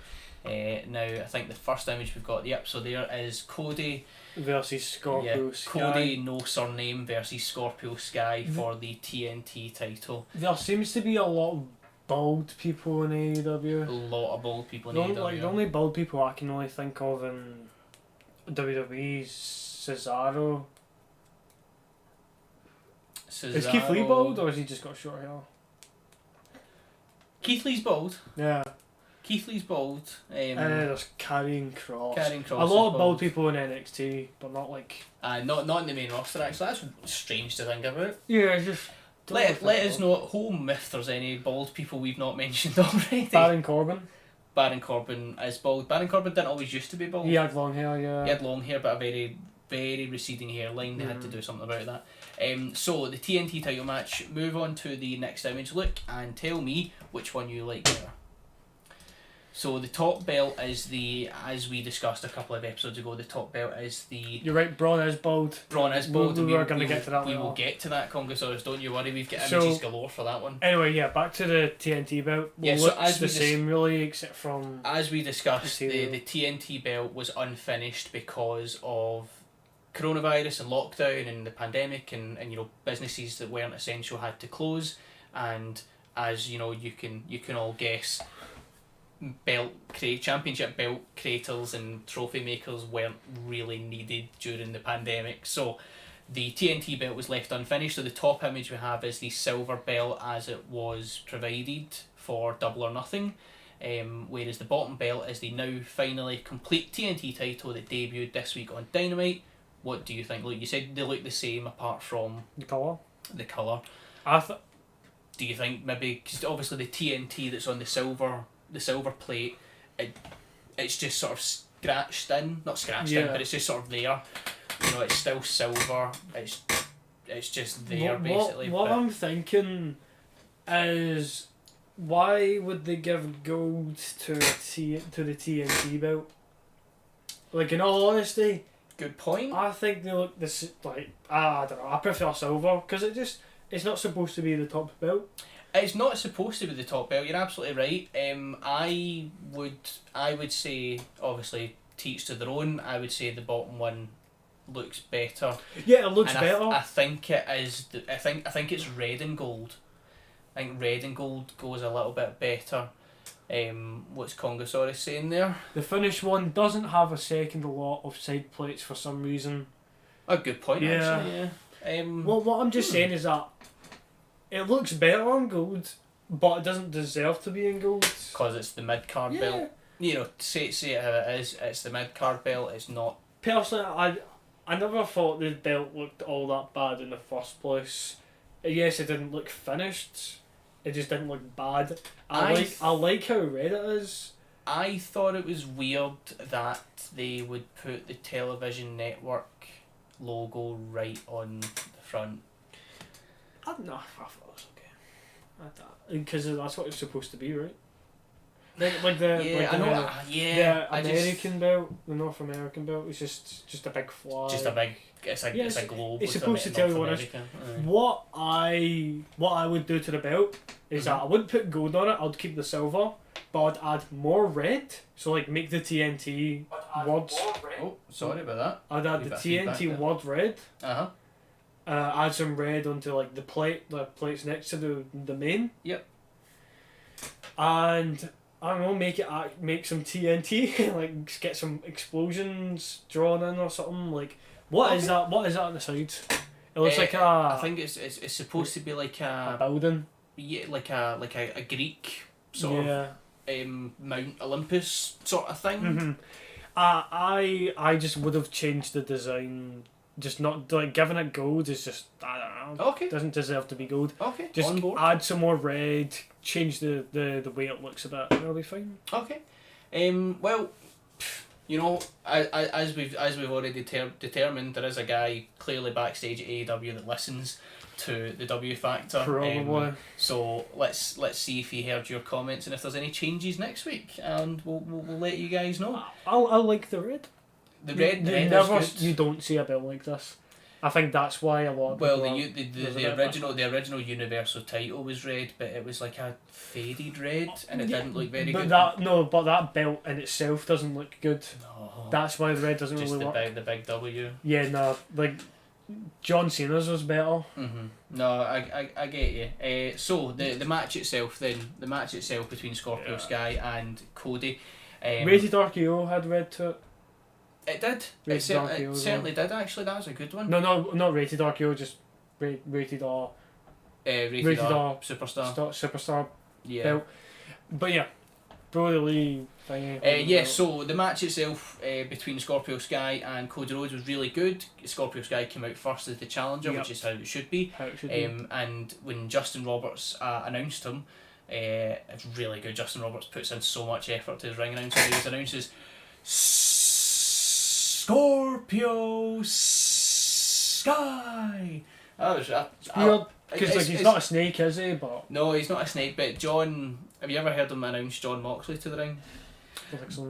Now I think the first image we've got, so there is Cody versus Scorpio Sky. Cody, no surname, versus Scorpio Sky for the TNT title. There seems to be a lot of bald people in AEW. A lot of bald people in AEW. Like the only bald people I can only think of in WWE is Cesaro. Is Keith Lee bald, or has he just got short hair? Keith Lee's bald. Yeah. Keith Lee's bald. There's Karrion Kross. Karrion Kross. A lot of bald people in NXT, but not like. Not in the main roster actually. That's strange to think about. Yeah, just. Let us know at home if there's any bald people we've not mentioned already. Baron Corbin. Baron Corbin is bald. Baron Corbin didn't always used to be bald. He had long hair, yeah. He had long hair, but a very, very receding hairline. They had to do something about that. So the TNT title match. Move on to the next image. Look and tell me which one you like better. So the top belt is as we discussed a couple of episodes ago, the top belt is the... You're right, Braun is bald. Braun is bald. We were going to get to that. We will get to that, Congosaurus, don't you worry, we've got images galore for that one. Anyway, back to the TNT belt. So as the same really, except from... As we discussed, the TNT belt was unfinished because of coronavirus and lockdown and the pandemic, and businesses that weren't essential had to close, and you can all guess, championship belt creators and trophy makers weren't really needed during the pandemic, so the TNT belt was left unfinished. So the top image we have is the silver belt as it was provided for Double or Nothing, whereas the bottom belt is the now finally complete TNT title that debuted this week on Dynamite. What do you think? Look, you said they look the same apart from the colour. Do you think maybe, because obviously the TNT that's on the silver plate, it's just sort of scratched in, not scratched in, but it's just sort of there. It's still silver. It's just there basically. What I'm thinking is, why would they give gold to the TNT belt? Like, in all honesty, Good point. I think they look this like I don't know. I prefer silver because it's not supposed to be the top belt. It's not supposed to be the top belt. You're absolutely right. I would say, obviously, to each to their own. I would say the bottom one looks better. Yeah, it looks And better. I think it is. I think it's red and gold. I think red and gold goes a little bit better. What's Congosaurus saying there? The finished one doesn't have a second lot of side plates for some reason. A good point. Yeah. Actually, yeah. Well, what I'm just saying is that it looks better on gold, but it doesn't deserve to be in gold. Because it's the mid card belt. You know, say it how it is. It's the mid card belt. It's not. Personally, I never thought the belt looked all that bad in the first place. Yes, it didn't look finished. It just didn't look bad. I like how red it is. I thought it was weird that they would put the television network logo right on the front. I don't know. I thought it was okay. Because that's what it's supposed to be, right? Like the American belt, the North American belt is just a big flag. Just a big. It's a globe. It's supposed to tell you what it is. What I would do to the belt is that I wouldn't put gold on it. I'd keep the silver, but I'd add more red. So like make the TNT words. Oh, sorry about that. I'd add the TNT word red. Add some red onto like the plates next to the main. Yep. And I don't know, make some TNT, like get some explosions drawn in or something. Like what is that? What is that on the sides? It looks like a. I think it's supposed to be like a building. Yeah, like a Greek sort of Mount Olympus sort of thing. Mm-hmm. I just would have changed the design. Just not like giving it gold is just I don't know. Okay. Doesn't deserve to be gold. Okay. Just on board. add some more red. Change the way it looks a bit. It'll be fine. Okay. Well, you know, as we've already determined, there is a guy clearly backstage at AEW that listens to the W Factor. Probably. So let's see if he heard your comments and if there's any changes next week, and we'll let you guys know. I like the red. The red never, is good. You don't see a belt like this. I think that's why a lot of well, people the original Universal title was red, but it was like a faded red, and it didn't look very good. But that belt in itself doesn't look good. No. That's why the red doesn't Just really work. The big W. Yeah, no, like John Cena's was better. No, I get you. So the match itself between Scorpio Sky and Cody. Rated RKO had red to it. It did. It certainly did actually. That was a good one. No, not rated RKO, just rated R. Rated R Superstar. Superstar. Yeah. Belt. But yeah, Brody Lee thing. So the match itself between Scorpio Sky and Cody Rhodes was really good. Scorpio Sky came out first as the challenger, which is how it should be. And when Justin Roberts announced him, it's really good. Justin Roberts puts in so much effort to his ring announcing. He announces Scorpio Sky. That was weird because he's not a snake, is he? But no, he's not a snake. But John, have you ever heard him announce John Moxley to the ring?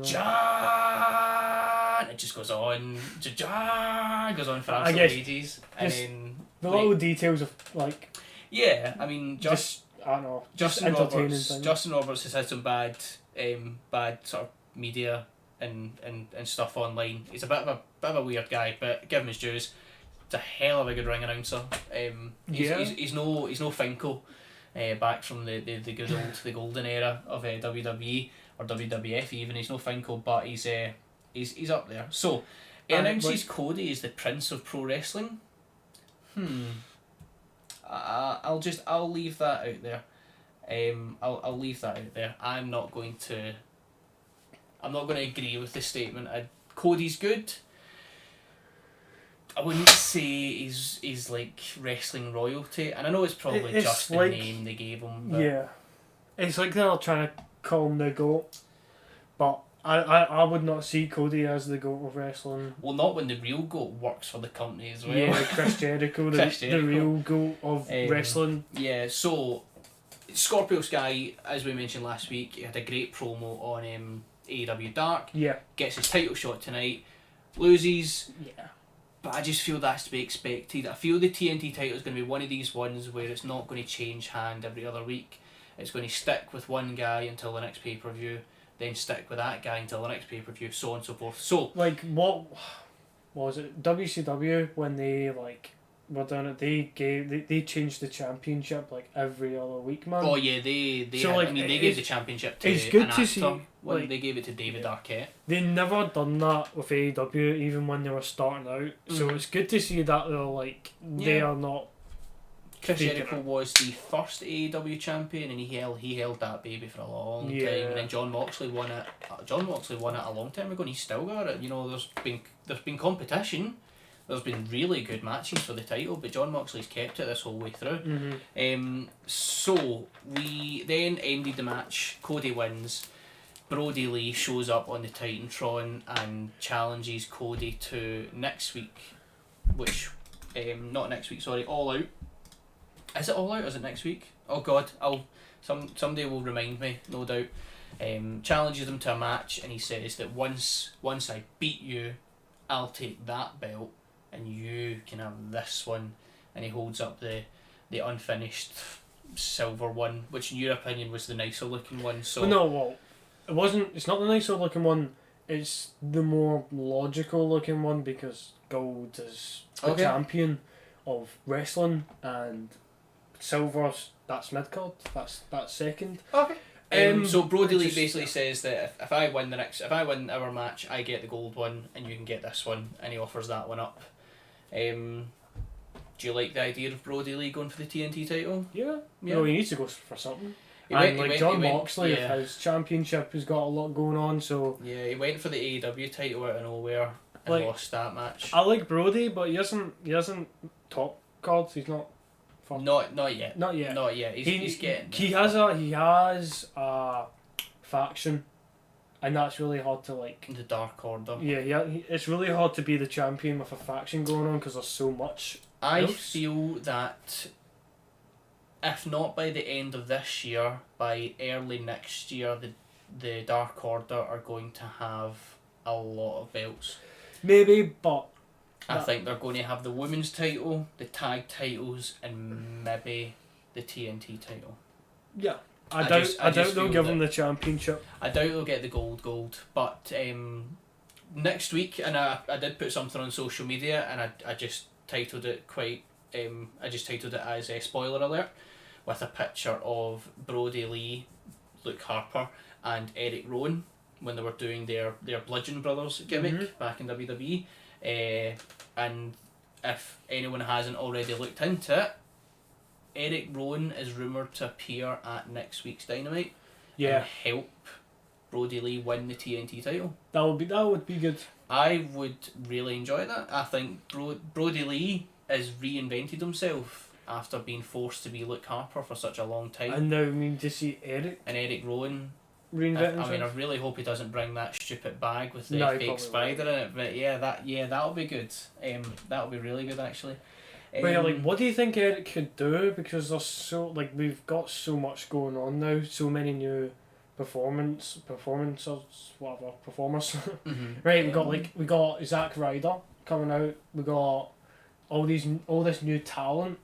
John. It just goes on. John goes on for absolute ages, and then the little details of like. Yeah, I mean, I don't know. Justin Roberts has had some bad sort of media and stuff online. He's a bit of a weird guy, but give him his dues. He's a hell of a good ring announcer. He's no Finkel, back from the golden era of WWE or WWF even. He's no Finkel, but he's up there. So he announces Cody is the Prince of Pro Wrestling. I'll leave that out there. I'll leave that out there. I'm not going to agree with this statement. Cody's good. I wouldn't say he's like wrestling royalty, and I know it's probably just the name they gave him. But yeah, it's like they're trying to call him the GOAT, but I would not see Cody as the GOAT of wrestling. Well, not when the real GOAT works for the company as well. Yeah, Chris Jericho, the real GOAT of wrestling. Yeah, so Scorpio Sky, as we mentioned last week, he had a great promo on AEW Dark. Yeah. Gets his title shot tonight. loses. Yeah. But I just feel that's to be expected. I feel the TNT title is going to be one of these ones where it's not going to change hand every other week. It's going to stick with one guy until the next pay-per-view, then stick with that guy until the next pay-per-view, so on and so forth. So, like, what was it? WCW, when they, like, were doing it, they changed the championship, like, every other week, man. oh yeah, they gave the championship to it's good an to actor see, when like, they gave it to David Arquette. They never done that with AEW, even when they were starting out. So it's good to see that they're, like, they are not. Chris Jericho was the first AEW champion, and he held that baby for a long time. And then John Moxley won it. John Moxley won it a long time ago, and he's still got it. You know, there's been competition. There's been really good matches for the title, but John Moxley's kept it this whole way through. So we then ended the match. Cody wins. Brody Lee shows up on the Titantron and challenges Cody to next week, which not next week, sorry, All Out. Is it All Out or is it next week? Oh God, somebody will remind me, no doubt. Challenges him to a match, and he says that once I beat you, I'll take that belt and you can have this one, and he holds up the unfinished silver one, which in your opinion was the nicer looking one. So it's not the nicer looking one, it's the more logical looking one, because gold is the champion of wrestling and silver's that's mid-card, that's second. So Brody Lee basically says that if I win our match, I get the gold one and you can get this one, and he offers that one up. Do you like the idea of Brody Lee going for the TNT title? Yeah. No, he needs to go for something. John Moxley, his championship has got a lot going on, so... Yeah, he went for the AEW title out of nowhere and lost that match. I like Brody, but he isn't top card, he's not... Not yet. Not yet. Not yet. He's getting there. He has a faction, and that's really hard to like. The Dark Order. Yeah. It's really hard to be the champion with a faction going on because there's so much. I feel that if not by the end of this year, by early next year, the Dark Order are going to have a lot of belts. Maybe, but I think they're going to have the women's title, the tag titles, and maybe the TNT title. Yeah, I doubt they'll give them the championship. I doubt they'll get the gold, but next week, and I did put something on social media, and I just titled it as a spoiler alert, with a picture of Brody Lee, Luke Harper, and Eric Rowan when they were doing their Bludgeon Brothers gimmick back in WWE. And if anyone hasn't already looked into it, Eric Rowan is rumoured to appear at next week's Dynamite and help Brody Lee win the TNT title. That would be good. I would really enjoy that. I think Brody Lee has reinvented himself after being forced to be Luke Harper for such a long time. And now to see Eric Rowan reinvent himself. I mean, I really hope he doesn't bring that stupid bag with the fake spider in it. But that'll be good. That'll be really good actually. But what do you think Eric could do? Because there's we've got so much going on now, so many new performers. Right, we got Zack Ryder coming out. We got all this new talent,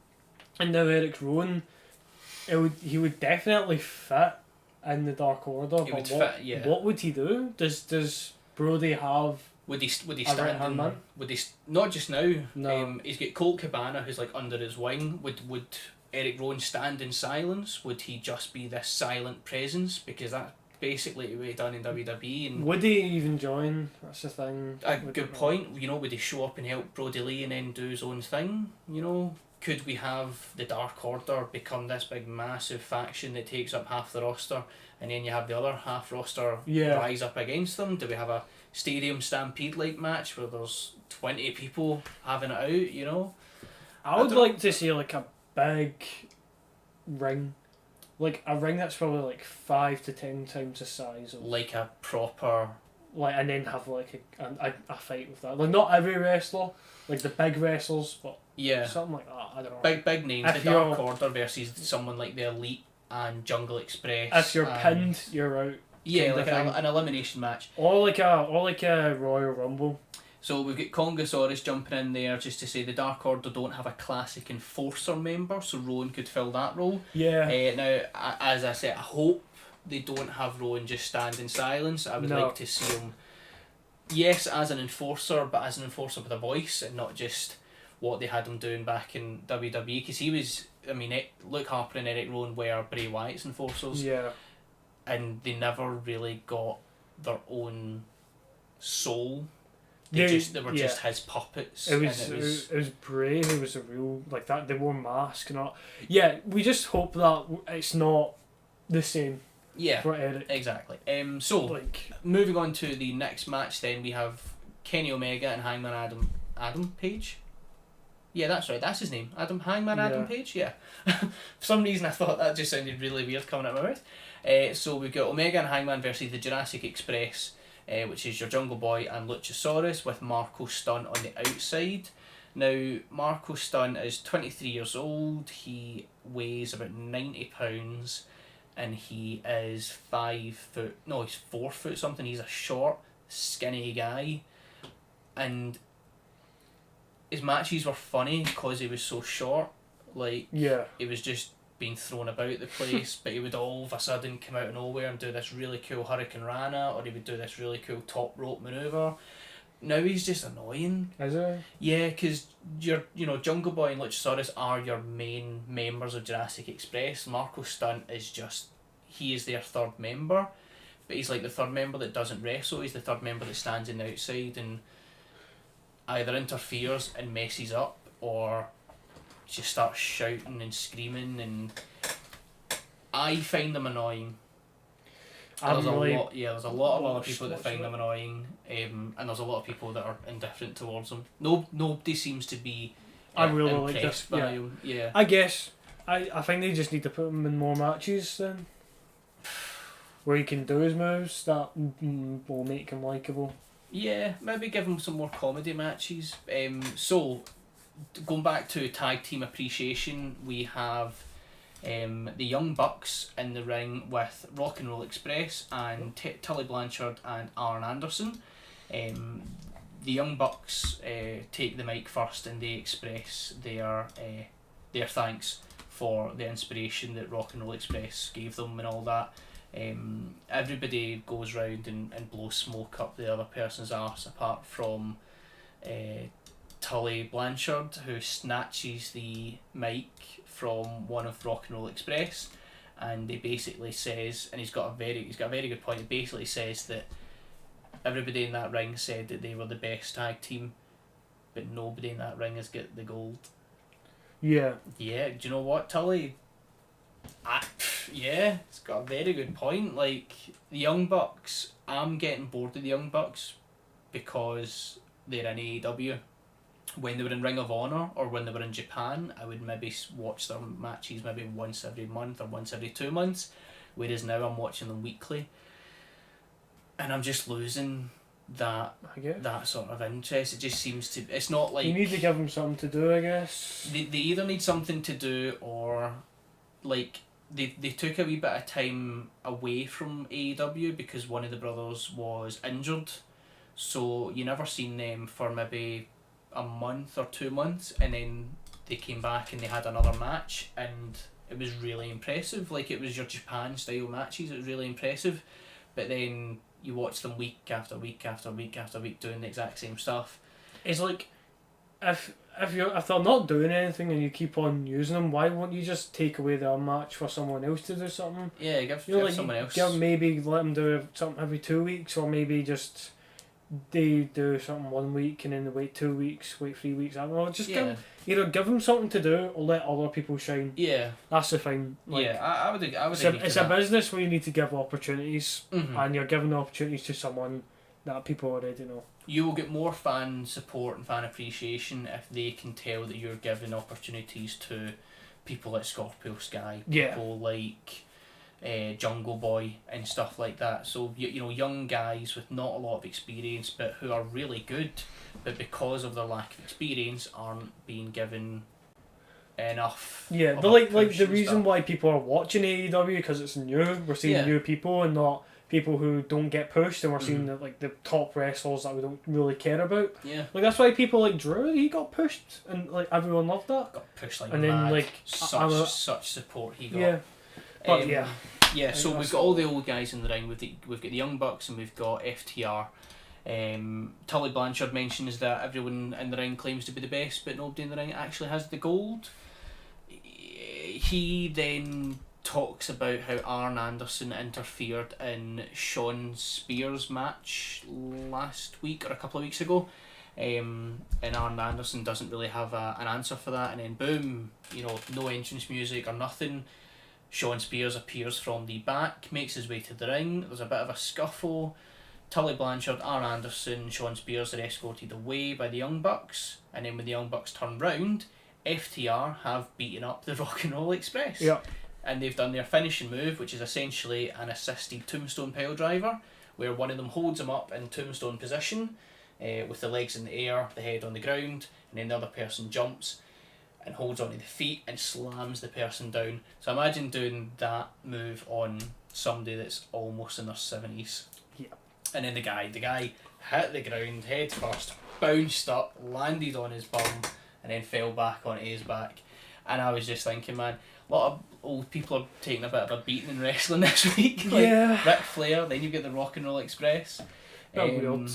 and now Eric Rowan. He would definitely fit in the Dark Order. What would he do? Does Brody have? Would he stand in? Man? Would he not just now? No. He's got Colt Cabana who's like under his wing. Would Eric Rowan stand in silence? Would he just be this silent presence? Because that's basically what he done in WWE. And would he even join? That's the thing. A good point. Would he show up and help Brody Lee and then do his own thing? Could we have the Dark Order become this big massive faction that takes up half the roster, and then you have the other half roster rise up against them? Do we have a stadium stampede like match where there's 20 people having it out? I would like to see like a big ring, like a ring that's probably 5 to 10 times the size of like a proper and then have a fight with that. Like not every wrestler, like the big wrestlers, but something like that. I don't know. Big names. The Dark Order versus someone like the Elite and Jungle Express. If you're pinned, you're out. Yeah, like an elimination match. Or like a Royal Rumble. So we've got Congosaurus jumping in there just to say the Dark Order don't have a classic Enforcer member, so Rowan could fill that role. Yeah. Now, as I said, I hope they don't have Rowan just stand in silence. I would like to see him, yes, as an enforcer, but as an enforcer with a voice and not just what they had him doing back in WWE. Because he was, I mean, Luke Harper and Eric Rowan were Bray Wyatt's enforcers. Yeah. And they never really got their own soul. They were just his puppets. It was Bray who was a real, like that. They wore masks and all. Yeah, we just hope that it's not the same. Yeah, for Eric. Exactly. So moving on to the next match, then we have Kenny Omega and Hangman Adam Page. Yeah, that's right. That's his name. Adam Page. Yeah. For some reason, I thought that just sounded really weird coming out of my mouth. So we've got Omega and Hangman versus the Jurassic Express, which is your Jungle Boy and Luchasaurus, with Marco Stunt on the outside. Now, Marco Stunt is 23 years old. He weighs about 90 pounds. And he is 5 foot. No, he's 4 foot something. He's a short, skinny guy, and his matches were funny because he was so short. Like, he was just being thrown about the place, but he would all of a sudden come out of nowhere and do this really cool Hurricane Rana, or he would do this really cool top rope maneuver. Now he's just annoying. Is he? Yeah, because Jungle Boy and Luchasaurus are your main members of Jurassic Express. Marco Stunt is just, he is their third member, but he's like the third member that doesn't wrestle. He's the third member that stands in the outside and either interferes and messes up, or just starts shouting and screaming, and I find them annoying. There's a lot of other people that find them annoying, and there's a lot of people that are indifferent towards them. Nobody seems to be impressed by him. Yeah. I guess I think they just need to put him in more matches then, where he can do his moves that will make him likeable. Yeah, maybe give him some more comedy matches. So going back to tag team appreciation, we have the Young Bucks in the ring with Rock and Roll Express and Tully Blanchard and Arn Anderson. The Young Bucks take the mic first and they express their thanks for the inspiration that Rock and Roll Express gave them and all that. Everybody goes round and blows smoke up the other person's arse, apart from Tully Blanchard, who snatches the mic from one of Rock and Roll Express, and he basically says, and he's got a very good point. He basically says that everybody in that ring said that they were the best tag team, but nobody in that ring has got the gold. Yeah. Yeah. Do you know what, Tully? It's got a very good point. Like, the Young Bucks, I'm getting bored of the Young Bucks because they're in AEW. When they were in Ring of Honor or when they were in Japan, I would maybe watch their matches maybe once every month or once every 2 months, whereas now I'm watching them weekly, and I'm just losing that sort of interest. It just seems to, it's not like, you need to give them something to do, I guess. They either need something to do, or like they took a wee bit of time away from AEW because one of the brothers was injured, so you never seen them for maybe a month or 2 months, and then they came back and they had another match, and it was really impressive. Like, it was your Japan style matches. It was really impressive, but then you watch them week after week after week after week doing the exact same stuff. It's like, if they're not doing anything and you keep on using them, why won't you just take away their match for someone else to do something? Yeah, give someone else. Maybe let them do something every 2 weeks, or maybe just they do something 1 week and then they wait 2 weeks, wait 3 weeks. I don't know. Just give them something to do, or let other people shine. Yeah, that's the thing. Like, I would. It's a business where you need to give opportunities, and you're giving the opportunities to someone that people already know. You will get more fan support and fan appreciation if they can tell that you're giving opportunities to people like Scorpio Sky, people like Jungle Boy and stuff like that. So young guys with not a lot of experience but who are really good, but because of their lack of experience aren't being given enough. Yeah, but like the reason why people are watching AEW, because it's new. We're seeing new people and not people who don't get pushed, and we're seeing the top wrestlers that we don't really care about. Yeah. Like that's why people like Drew, he got pushed, and like everyone loved that. Got pushed like and mad. then like such support he got. Yeah. But yeah. Yeah, so we've got all the old guys in the ring. We've got the Young Bucks and we've got FTR. Tully Blanchard mentions that everyone in the ring claims to be the best, but nobody in the ring actually has the gold. He then talks about how Arn Anderson interfered in Sean Spears' match last week or a couple of weeks ago. And Arn Anderson doesn't really have an answer for that, and then boom, no entrance music or nothing. Sean Spears appears from the back, makes his way to the ring. There's a bit of a scuffle. Tully Blanchard, Arn Anderson, Sean Spears are escorted away by the Young Bucks, and then when the Young Bucks turn round, FTR have beaten up the Rock and Roll Express. Yeah. And they've done their finishing move, which is essentially an assisted tombstone pile driver, where one of them holds him up in tombstone position, with the legs in the air, the head on the ground, and then the other person jumps and holds onto the feet and slams the person down. So imagine doing that move on somebody that's almost in their 70s. Yeah. And then the guy hit the ground head first, bounced up, landed on his bum, and then fell back onto his back. And I was just thinking, man, a lot of old people are taking a bit of a beating in wrestling this week. Like yeah. Ric Flair, then you get the Rock and Roll Express. Weird.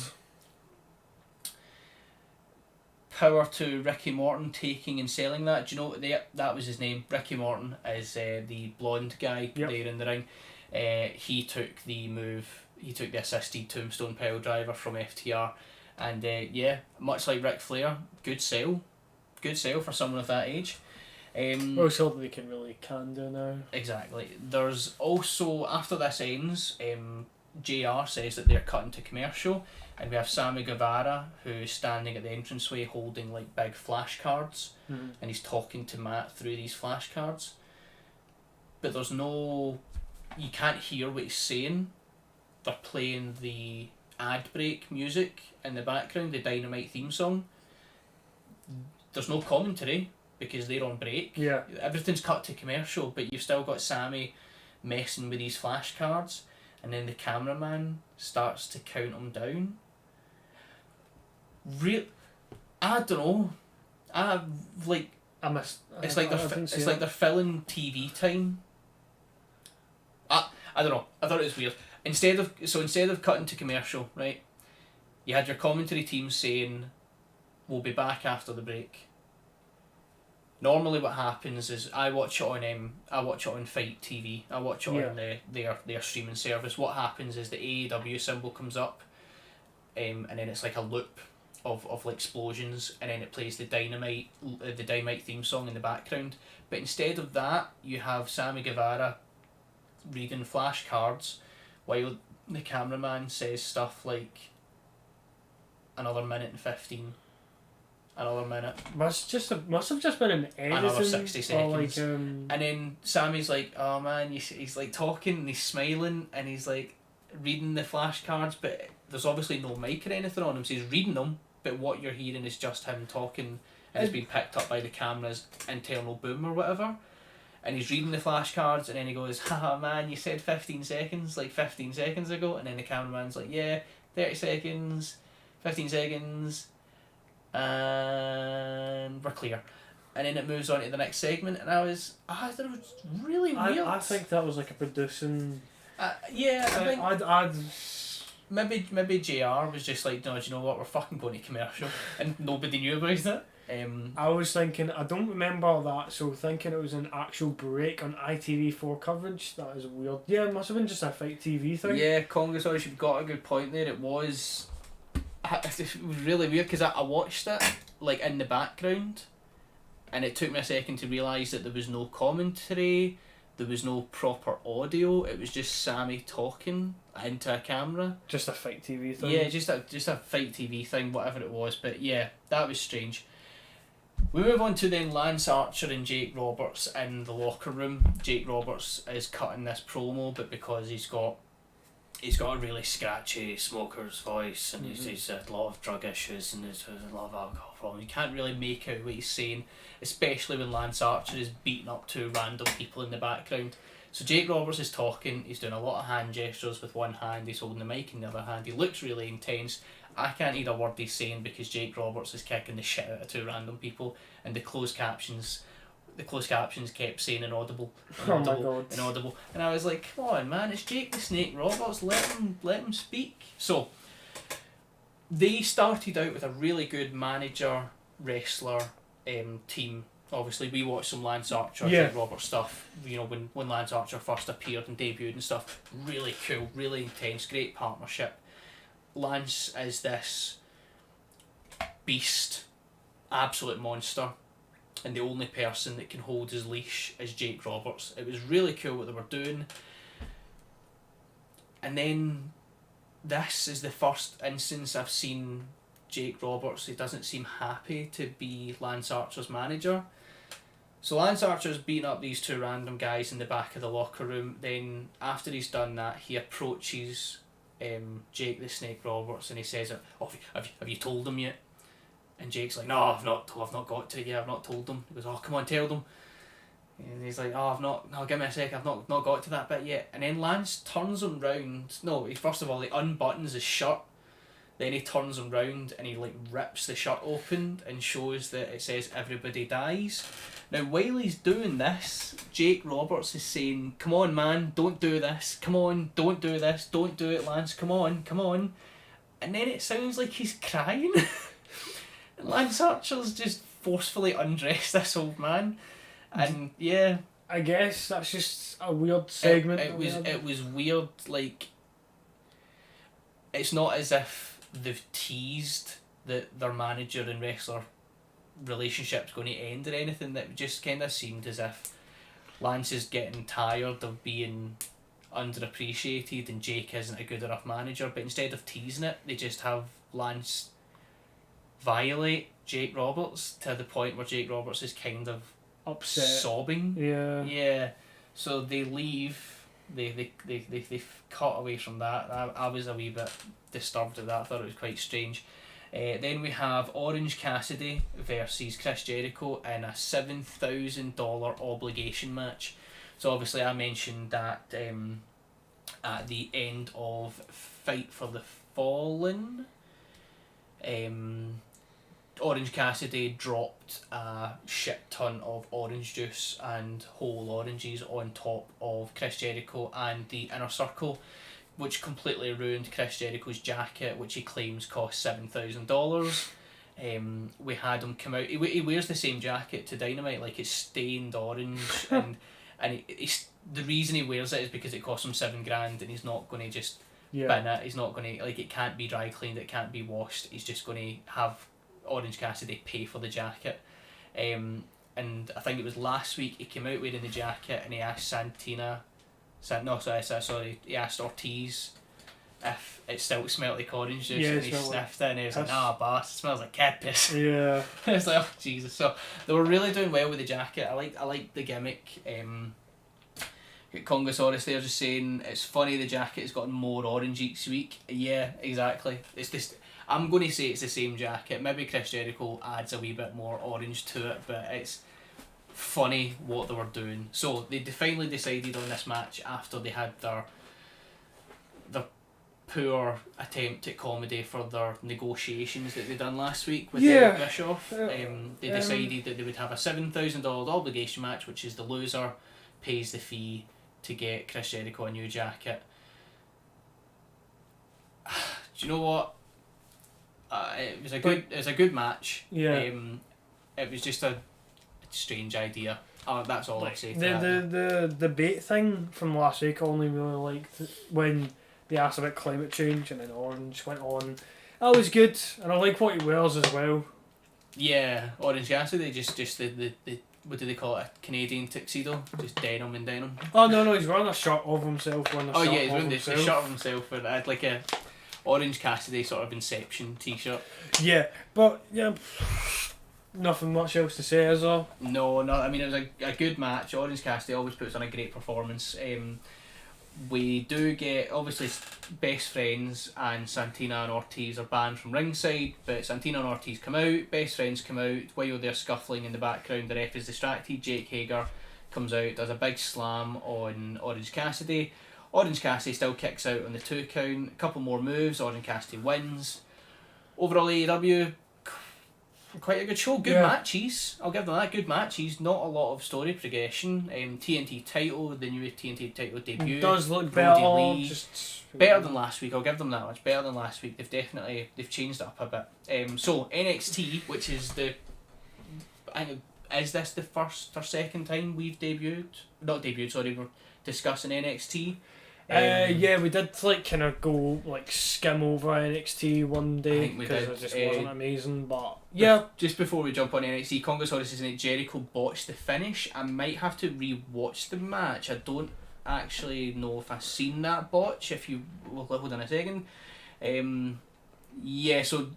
Power to Ricky Morton taking and selling that. Do you know that was his name? Ricky Morton is the blonde guy there in the ring. He took the move. He took the assisted tombstone pile driver from FTR, and much like Ric Flair, good sale for someone of that age. It's all they can do now. Exactly. There's also, after this ends, JR says that they're cutting to commercial, and we have Sammy Guevara who's standing at the entranceway holding like big flashcards, and he's talking to Matt through these flashcards. But you can't hear what he's saying. They're playing the ad break music in the background, the Dynamite theme song. There's no commentary because they're on break. Yeah. Everything's cut to commercial, but you've still got Sammy messing with these flashcards, and then the cameraman starts to count them down. I don't know. It's like they're filling TV time. I don't know. I thought it was weird. Instead of cutting to commercial, right, you had your commentary team saying, "We'll be back after the break." Normally, what happens is I watch it on Fight TV. I watch it on their streaming service. What happens is the AEW symbol comes up, and then it's like a loop of like explosions, and then it plays the Dynamite theme song in the background. But instead of that, you have Sammy Guevara reading flashcards, while the cameraman says stuff like another minute and 15, another minute. Must have just been an editing. Another 60 seconds. And then Sammy's like, oh man, he's like talking and he's smiling and he's like reading the flashcards, but there's obviously no mic or anything on him, so he's reading them, but what you're hearing is just him talking, and it's been picked up by the camera's internal boom or whatever. And he's reading the flashcards, and then he goes, haha man, you said 15 seconds, like 15 seconds ago. And then the cameraman's like, yeah, 30 seconds, 15 seconds, and we're clear. And then it moves on to the next segment, and I thought it was really weird. I think that was like a producing... I think... Maybe JR was just like, no, do you know what, we're fucking going to commercial. And nobody knew about it. I was thinking, I don't remember that, so thinking it was an actual break on ITV4 coverage, that is weird. Yeah, it must have been just a Fight TV thing. Yeah, Congress, you've got a good point there. It was really weird because I watched it like in the background, and it took me a second to realise that there was no commentary, there was no proper audio, it was just Sammy talking into a camera. Just a Fight TV thing? Yeah, just a Fight TV thing, whatever it was, but yeah, that was strange. We move on to then Lance Archer and Jake Roberts in the locker room. Jake Roberts is cutting this promo, but because he's got a really scratchy smoker's voice, and he's a lot of drug issues and there's a lot of alcohol problems, you can't really make out what he's saying, especially when Lance Archer is beating up two random people in the background. So Jake Roberts is talking, he's doing a lot of hand gestures with one hand, he's holding the mic in the other hand, he looks really intense. I can't hear a word he's saying because Jake Roberts is kicking the shit out of two random people, and the closed captions kept saying inaudible, inaudible, and I was like, come on man, it's Jake the Snake Roberts, let him speak. So they started out with a really good manager wrestler team. Obviously we watched some Lance Archer, Jake Roberts stuff, you know, when Lance Archer first appeared and debuted and stuff. Really cool, really intense, great partnership. Lance is this beast, absolute monster, and the only person that can hold his leash is Jake Roberts. It was really cool what they were doing. And then this is the first instance I've seen Jake Roberts, he doesn't seem happy to be Lance Archer's manager. So Lance Archer's beating up these two random guys in the back of the locker room. Then after he's done that, he approaches Jake the Snake Roberts and he says, "Oh, have you told them yet?" And Jake's like, "No, I've not got to it yet. I've not told them." He goes, "Oh, come on, tell them." And he's like, "Oh, no, give me a sec. I've not got to that bit yet." And then Lance turns him round. No, first of all he unbuttons his shirt. Then he turns him round and he like rips the shirt open and shows that it says "Everybody Dies." Now while he's doing this, Jake Roberts is saying, "Come on man, don't do this. Come on, don't do this. Don't do it, Lance. Come on, come on." And then it sounds like he's crying. Lance Archer's just forcefully undressed this old man. And yeah, I guess that's just a weird segment. It was weird. Like, it's not as if they've teased that their manager and wrestler relationship's going to end or anything. That just kind of seemed as if Lance is getting tired of being underappreciated and Jake isn't a good enough manager. But instead of teasing it, they just have Lance violate Jake Roberts to the point where Jake Roberts is kind of upset, sobbing. Yeah. So they leave. They cut away from that. I was a wee bit disturbed at that. I thought it was quite strange. Then we have Orange Cassidy versus Chris Jericho in a $7,000 obligation match. So obviously I mentioned that at the end of Fight for the Fallen, Orange Cassidy dropped a shit ton of orange juice and whole oranges on top of Chris Jericho and the Inner Circle, which completely ruined Chris Jericho's jacket, which he claims cost $7,000. We had him come out. He wears the same jacket to Dynamite, like it's stained orange, and he's, the reason he wears it is because it costs him $7,000, and he's not going to just bin it. He's not going to, like, it can't be dry cleaned, it can't be washed. He's just going to have Orange Cassidy pay for the jacket. And I think it was last week he came out wearing the jacket and he asked he asked Ortiz if it still smelled like orange juice, and he sniffed it and he was like, "Nah, boss, it smells like cat piss." Yeah. It's like, oh Jesus. So they were really doing well with the jacket. I like the gimmick. Congosaurus there just saying it's funny the jacket has gotten more orange each week. Yeah, exactly. It's just, I'm going to say it's the same jacket. Maybe Chris Jericho adds a wee bit more orange to it, but it's funny what they were doing. So they finally decided on this match after they had their poor attempt at comedy for their negotiations that they done last week with Eric Bischoff. They decided that they would have a $7,000 obligation match, which is the loser pays the fee to get Chris Jericho a new jacket. Do you know what? It was a good match. Yeah. It was just a strange idea. That's all I'll say. The bait thing from last week I only really liked when they asked about climate change and then Orange went on. That was good, and I like what he wears as well. Yeah, Orange Cassidy, just the what do they call it? A Canadian tuxedo, just denim and denim. Oh no, he's wearing a shirt of himself. He's wearing the shirt of himself, and I had like a Orange Cassidy sort of Inception t-shirt. Yeah, but yeah, nothing much else to say, is there? No. I mean, it was a good match. Orange Cassidy always puts on a great performance. We do get, obviously, Best Friends and Santina and Ortiz are banned from ringside, but Santina and Ortiz come out, Best Friends come out. While they're scuffling in the background, the ref is distracted. Jake Hager comes out, does a big slam on Orange Cassidy. Orange Cassidy still kicks out on the 2 count. A couple more moves, Orange Cassidy wins. Overall AEW, quite a good show. Good matches. I'll give them that. Good matches. Not a lot of story progression. TNT title, the new TNT title debut. It does look Brody better. Lee, better than last week. I'll give them that much. Better than last week. They've changed it up a bit. So NXT, which is is this the first or second time we've debuted? Not debuted. Sorry, we're discussing NXT. Yeah, we did like kind of go like skim over NXT one day because it just wasn't amazing. But yeah, just before we jump on NXT, Congosaurus is in it. Jericho botched the finish. I might have to re-watch the match. I don't actually know if I've seen that botch. If you hold on a second. Yeah, so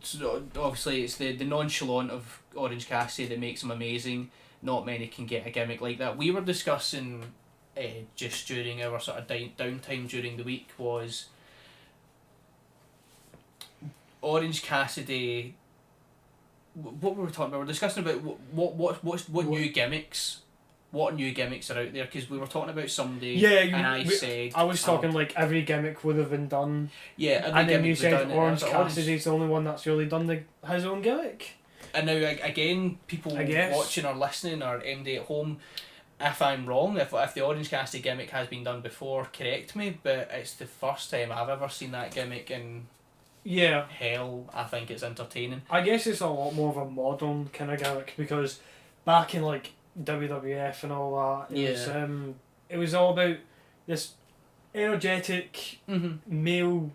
obviously it's the nonchalant of Orange Cassidy that makes him amazing. Not many can get a gimmick like that. We were discussing just during our sort of downtime during the week was Orange Cassidy. What were we talking about? We're discussing about what new gimmicks. What new gimmicks are out there? Because we were talking about somebody. Yeah, I was talking like every gimmick would have been done. Yeah, and then you said Orange Cassidy's the only one that's really done his own gimmick. And now again, people watching or listening or MD at home, if I'm wrong, if the Orange Cassidy gimmick has been done before, correct me. But it's the first time I've ever seen that gimmick, and hell, I think it's entertaining. I guess it's a lot more of a modern kind of gimmick because back in like WWF and all that, it was all about this energetic male,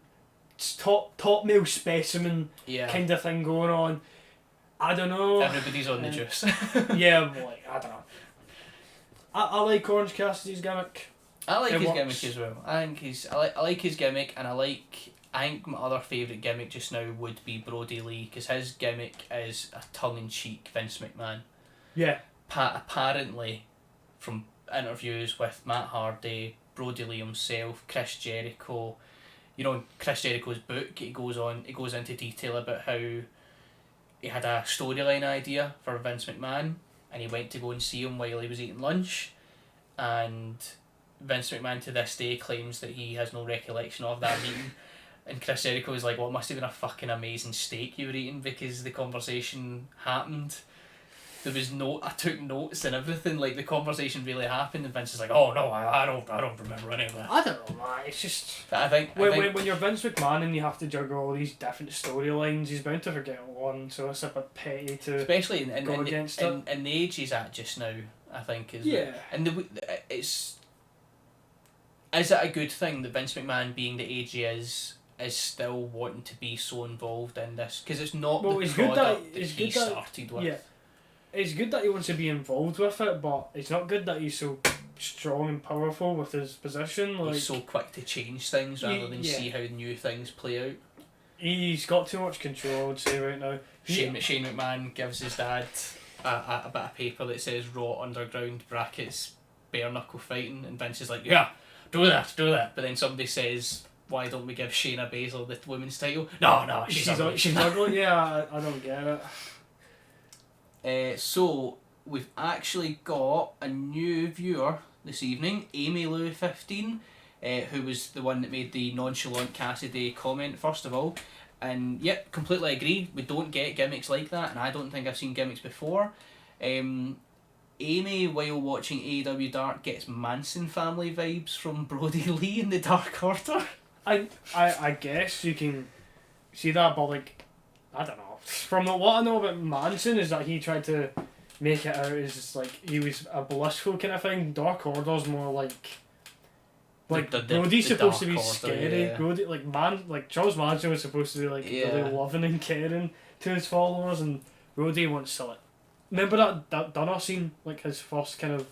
top male specimen kind of thing going on. I don't know. Everybody's on the juice. Yeah, like I don't know. I like Orange Cassidy's gimmick. I like his gimmick as well. I like his gimmick, and I think my other favourite gimmick just now would be Brody Lee, because his gimmick is a tongue-in-cheek Vince McMahon. Yeah. Apparently, from interviews with Matt Hardy, Brody Lee himself, Chris Jericho, Chris Jericho's book, he goes into detail about how he had a storyline idea for Vince McMahon, and he went to go and see him while he was eating lunch, and Vince McMahon to this day claims that he has no recollection of that meeting. And Chris Jericho was like, well, it must have been a fucking amazing steak you were eating, because the conversation happened. There was I took notes and everything, like the conversation really happened, and Vince is like, oh no, I don't remember any of that. I don't know, man, it's just... I think when you're Vince McMahon and you have to juggle all these different storylines, he's bound to forget one, so it's a bit petty to especially go against it. In the age he's at just now, I think, is and is it a good thing that Vince McMahon, being the age he is still wanting to be so involved in this? Because it's not the product that he started with. Yeah. It's good that he wants to be involved with it, but it's not good that he's so strong and powerful with his position. Like, he's so quick to change things rather than see how new things play out. He's got too much control, I would say, right now. Shane McMahon gives his dad a bit of paper that says Raw Underground brackets bare knuckle fighting, and Vince is like, yeah, do that. But then somebody says, why don't we give Shayna Baszler the women's title? No, she's ugly. She's ugly. Yeah, I don't get it. So we've actually got a new viewer this evening, Amy Lou 15, who was the one that made the nonchalant Cassidy comment first of all, and yep, completely agree. We don't get gimmicks like that, and I don't think I've seen gimmicks before. Amy, while watching AEW Dark, gets Manson family vibes from Brody Lee in the Dark Order. I guess you can see that, but like, I don't know. From what I know about Manson is that he tried to make it out as like he was a blissful kind of thing. Dark Order's more like Brody's supposed to be scary. Yeah. Brody, like Charles Manson was supposed to be like really loving and caring to his followers, and Brody wants to like. Remember that Dunner scene, like his first kind of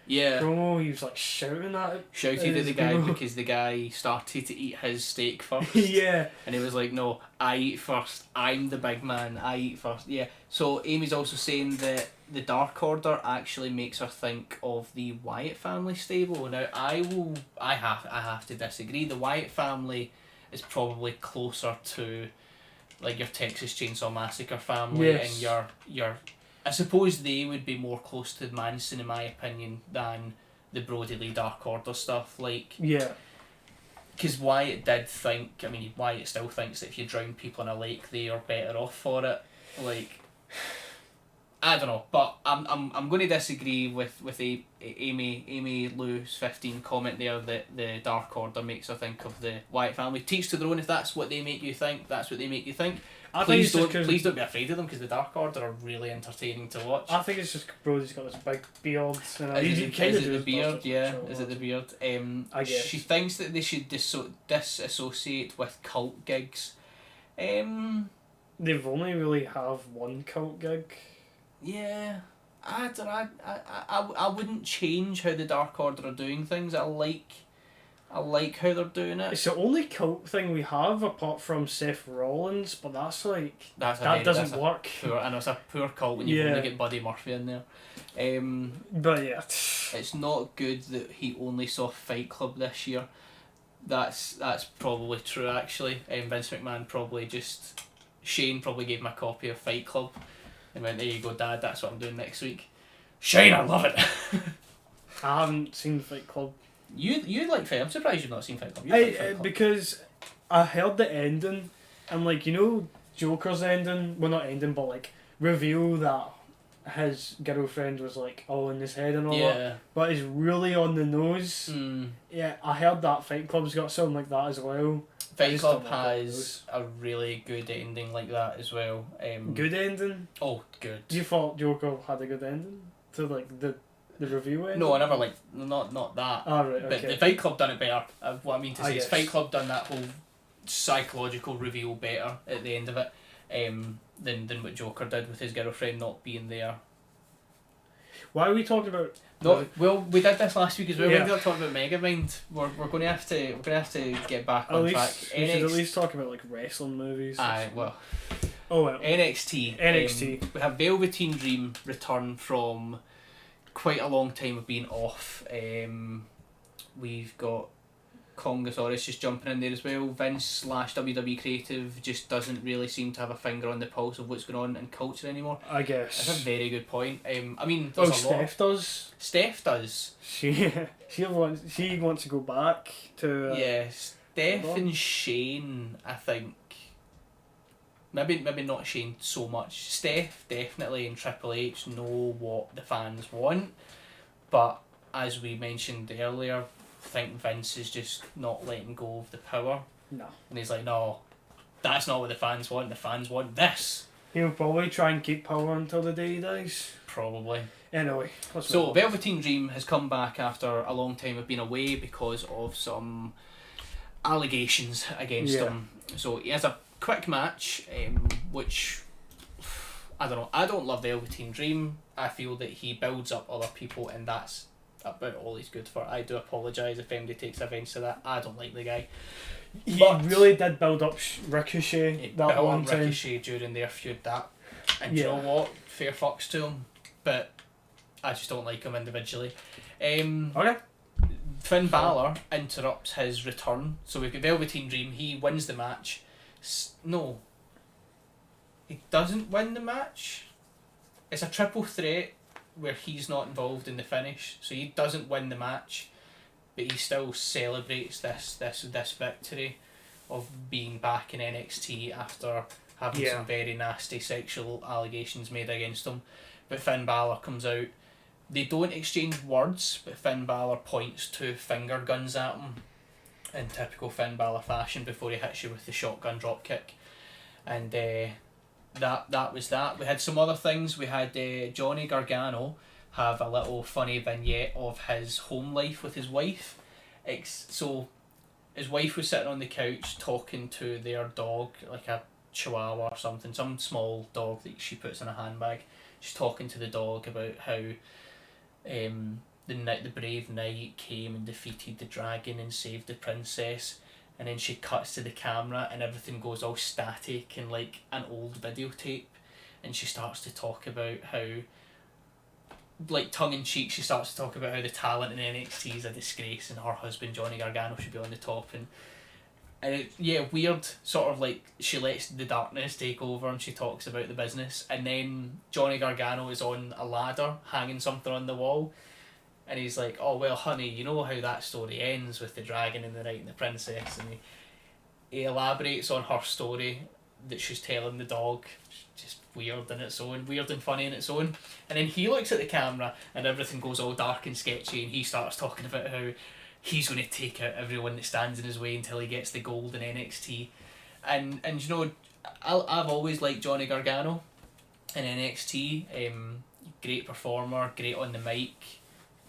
promo, he was like shouting at the guy because the guy started to eat his steak first. Yeah. And he was like, no, I eat first. I'm the big man. I eat first. Yeah. So Amy's also saying that the Dark Order actually makes her think of the Wyatt family stable. Now I have to disagree. The Wyatt family is probably closer to like your Texas Chainsaw Massacre family and your I suppose they would be more close to Manson, in my opinion, than the Brody Lee Dark Order stuff. Like, yeah. Because Wyatt did think, I mean, Wyatt still thinks that if you drown people in a lake, they are better off for it. Like, I don't know, but I'm going to disagree with Amy Lou's 15 comment there that the Dark Order makes her think of the Wyatt family. Teach to their own. If that's what they make you think, that's what they make you think. Please don't be afraid of them, because the Dark Order are really entertaining to watch. I think it's just Brody's got this big beard. Is it the beard? Yeah, is it the beard? I guess. She thinks that they should disassociate with cult gigs. They've only really have one cult gig. Yeah, I don't know. I wouldn't change how the Dark Order are doing things. I like how they're doing it. It's the only cult thing we have apart from Seth Rollins, but that doesn't work. And it's a poor cult when you only get Buddy Murphy in there. But yeah, it's not good that he only saw Fight Club this year. That's probably true actually. Vince McMahon Shane probably gave him a copy of Fight Club and went, "There you go, Dad. That's what I'm doing next week." Shane, I love it. I haven't seen Fight Club. You like Fight? I'm surprised you've not seen Fight Club. Fight Club. Because I heard the ending, and Joker's ending. Well, not ending, but reveal that his girlfriend was all in his head and all that. But it's really on the nose. Yeah, I heard that Fight Club's got something like that as well. Fight Club has a really good ending like that as well. Good ending? Oh, good. You thought Joker had a good ending to the review ending? No, I never not that. Oh, right, okay. But the Fight Club done it better. What I mean to say is Fight Club done that whole psychological reveal better at the end of it, than what Joker did with his girlfriend not being there. Why are we talking about? No, well, we did this last week as well. Yeah. We ended up talking about Megamind. We're going to have to get back on track. We should at least talk about wrestling movies. Well. Oh well. NXT. We have Velveteen Dream return from quite a long time of being off. We've got Congosaurus just jumping in there as well. Vince / WWE Creative just doesn't really seem to have a finger on the pulse of what's going on in culture anymore. I guess. That's a very good point. I mean, there's a lot. Steph does. She wants to go back to. Yeah, Steph and Shane, I think. Maybe not Shane so much. Steph definitely and Triple H know what the fans want, but as we mentioned earlier, I think Vince is just not letting go of the power. No. And he's like, no, that's not what the fans want. The fans want this. He'll probably try and keep power until the day he dies. Probably. Anyway. So Velveteen Dream has come back after a long time of being away because of some allegations against him. So he has a quick match, which I don't know. I don't love Velveteen Dream. I feel that he builds up other people, and that's about all he's good for. I do apologise if anybody takes offence to that. I don't like the guy. He really did build up Ricochet that one time. Ricochet during their feud, and you know what? Fair fucks to him, but I just don't like him individually. Okay. Finn Balor interrupts his return, so we've got Velveteen Dream. He wins the match. No, he doesn't win the match. It's a triple threat where he's not involved in the finish, so he doesn't win the match, but he still celebrates this victory of being back in NXT after having some very nasty sexual allegations made against him. But Finn Balor comes out. They don't exchange words, but Finn Balor points two finger guns at him in typical Finn Balor fashion before he hits you with the shotgun dropkick. And that was that. We had some other things. We had Johnny Gargano have a little funny vignette of his home life with his wife. So his wife was sitting on the couch talking to their dog, like a chihuahua or something, some small dog that she puts in a handbag. She's talking to the dog about how the brave knight came and defeated the dragon and saved the princess, and then she cuts to the camera and everything goes all static and like an old videotape, and she starts to talk about how, like tongue-in-cheek, she starts to talk about how the talent in NXT is a disgrace and her husband Johnny Gargano should be on the top, and And weird, sort of like she lets the darkness take over and she talks about the business, and then Johnny Gargano is on a ladder hanging something on the wall, and he's like, oh well honey, you know how that story ends with the dragon and the knight and the princess, and he elaborates on her story that she's telling the dog, just weird in its own, weird and funny in its own, and then he looks at the camera and everything goes all dark and sketchy, and he starts talking about how he's going to take out everyone that stands in his way until he gets the gold in NXT. And you know, I've always liked Johnny Gargano in NXT. Great performer, great on the mic,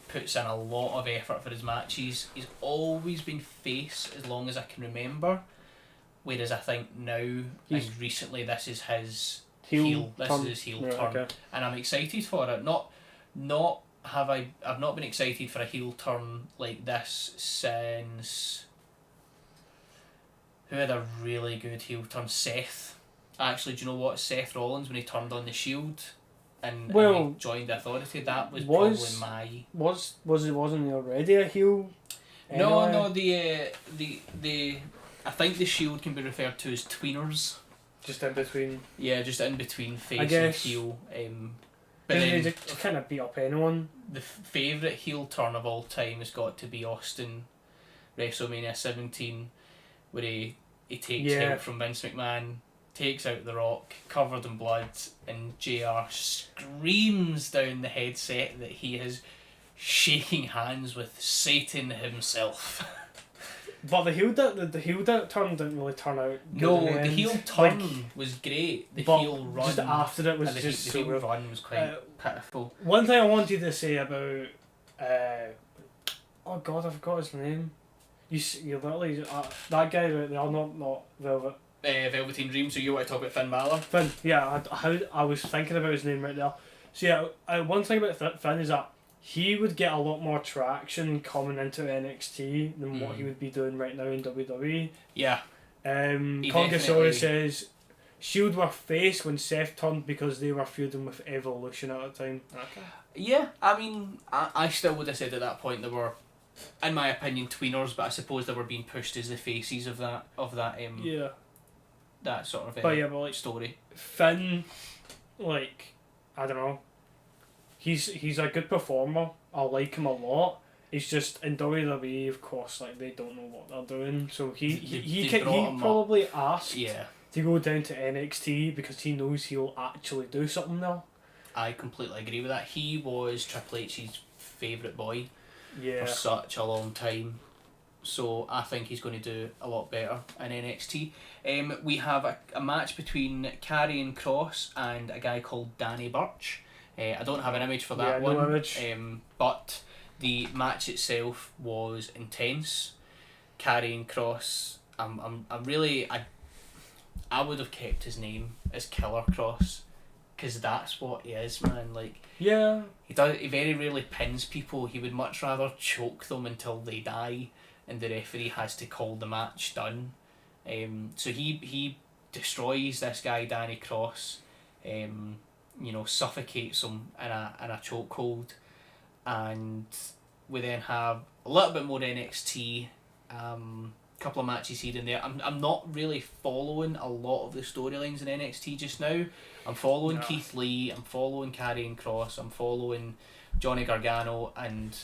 puts in a lot of effort for his matches. He's always been face as long as I can remember, whereas I think now and recently this is his heel. This is his heel turn, okay. And I'm excited for it. I've not been excited for a heel turn like this since... Who had a really good heel turn? Seth. Actually, do you know what? Seth Rollins, when he turned on the Shield and he joined the Authority, that was probably my... Wasn't he already a heel? Anyway? No, the I think the Shield can be referred to as tweeners. Just in between. Yeah, just in between face and heel. But then they kind of beat up anyone. The favourite heel turn of all time has got to be Austin, WrestleMania 17, where he takes help from Vince McMahon, takes out The Rock, covered in blood, and JR screams down the headset that he is shaking hands with Satan himself. But the heel turn didn't really turn out good. No, the heel turn was great. The heel run just after it was the just heel run was quite pitiful. One thing I wanted to say about oh god, I forgot his name. You literally that guy right there, not Velvet. Velveteen Dream. So you want to talk about Finn Balor? Finn, yeah. I was thinking about his name right there. So yeah, one thing about Finn is that he would get a lot more traction coming into NXT than what he would be doing right now in WWE. Yeah. Congasora says Shield were face when Seth turned because they were feuding with Evolution at the time. Okay. Yeah, I mean, I still would have said at that point they were, in my opinion, tweeners, but I suppose they were being pushed as the faces of that that sort of story. Finn, like, I don't know. He's a good performer. I like him a lot. It's just in WWE, of course, like they don't know what they're doing. So he probably asked to go down to NXT because he knows he'll actually do something there. I completely agree with that. He was Triple H's favourite boy for such a long time. So I think he's going to do a lot better in NXT. We have a match between Karrion Kross and a guy called Danny Burch. I don't have an image for that one. No image. But the match itself was intense. Karrion Kross, I would have kept his name as Killer Kross, because that's what he is, man. Like, yeah, he very rarely pins people. He would much rather choke them until they die, and the referee has to call the match done. So he destroys this guy Danny Kross. Suffocates him in a chokehold, and we then have a little bit more NXT, couple of matches here and there. I'm not really following a lot of the storylines in NXT just now. I'm following Keith Lee, I'm following Karrion Kross, I'm following Johnny Gargano, and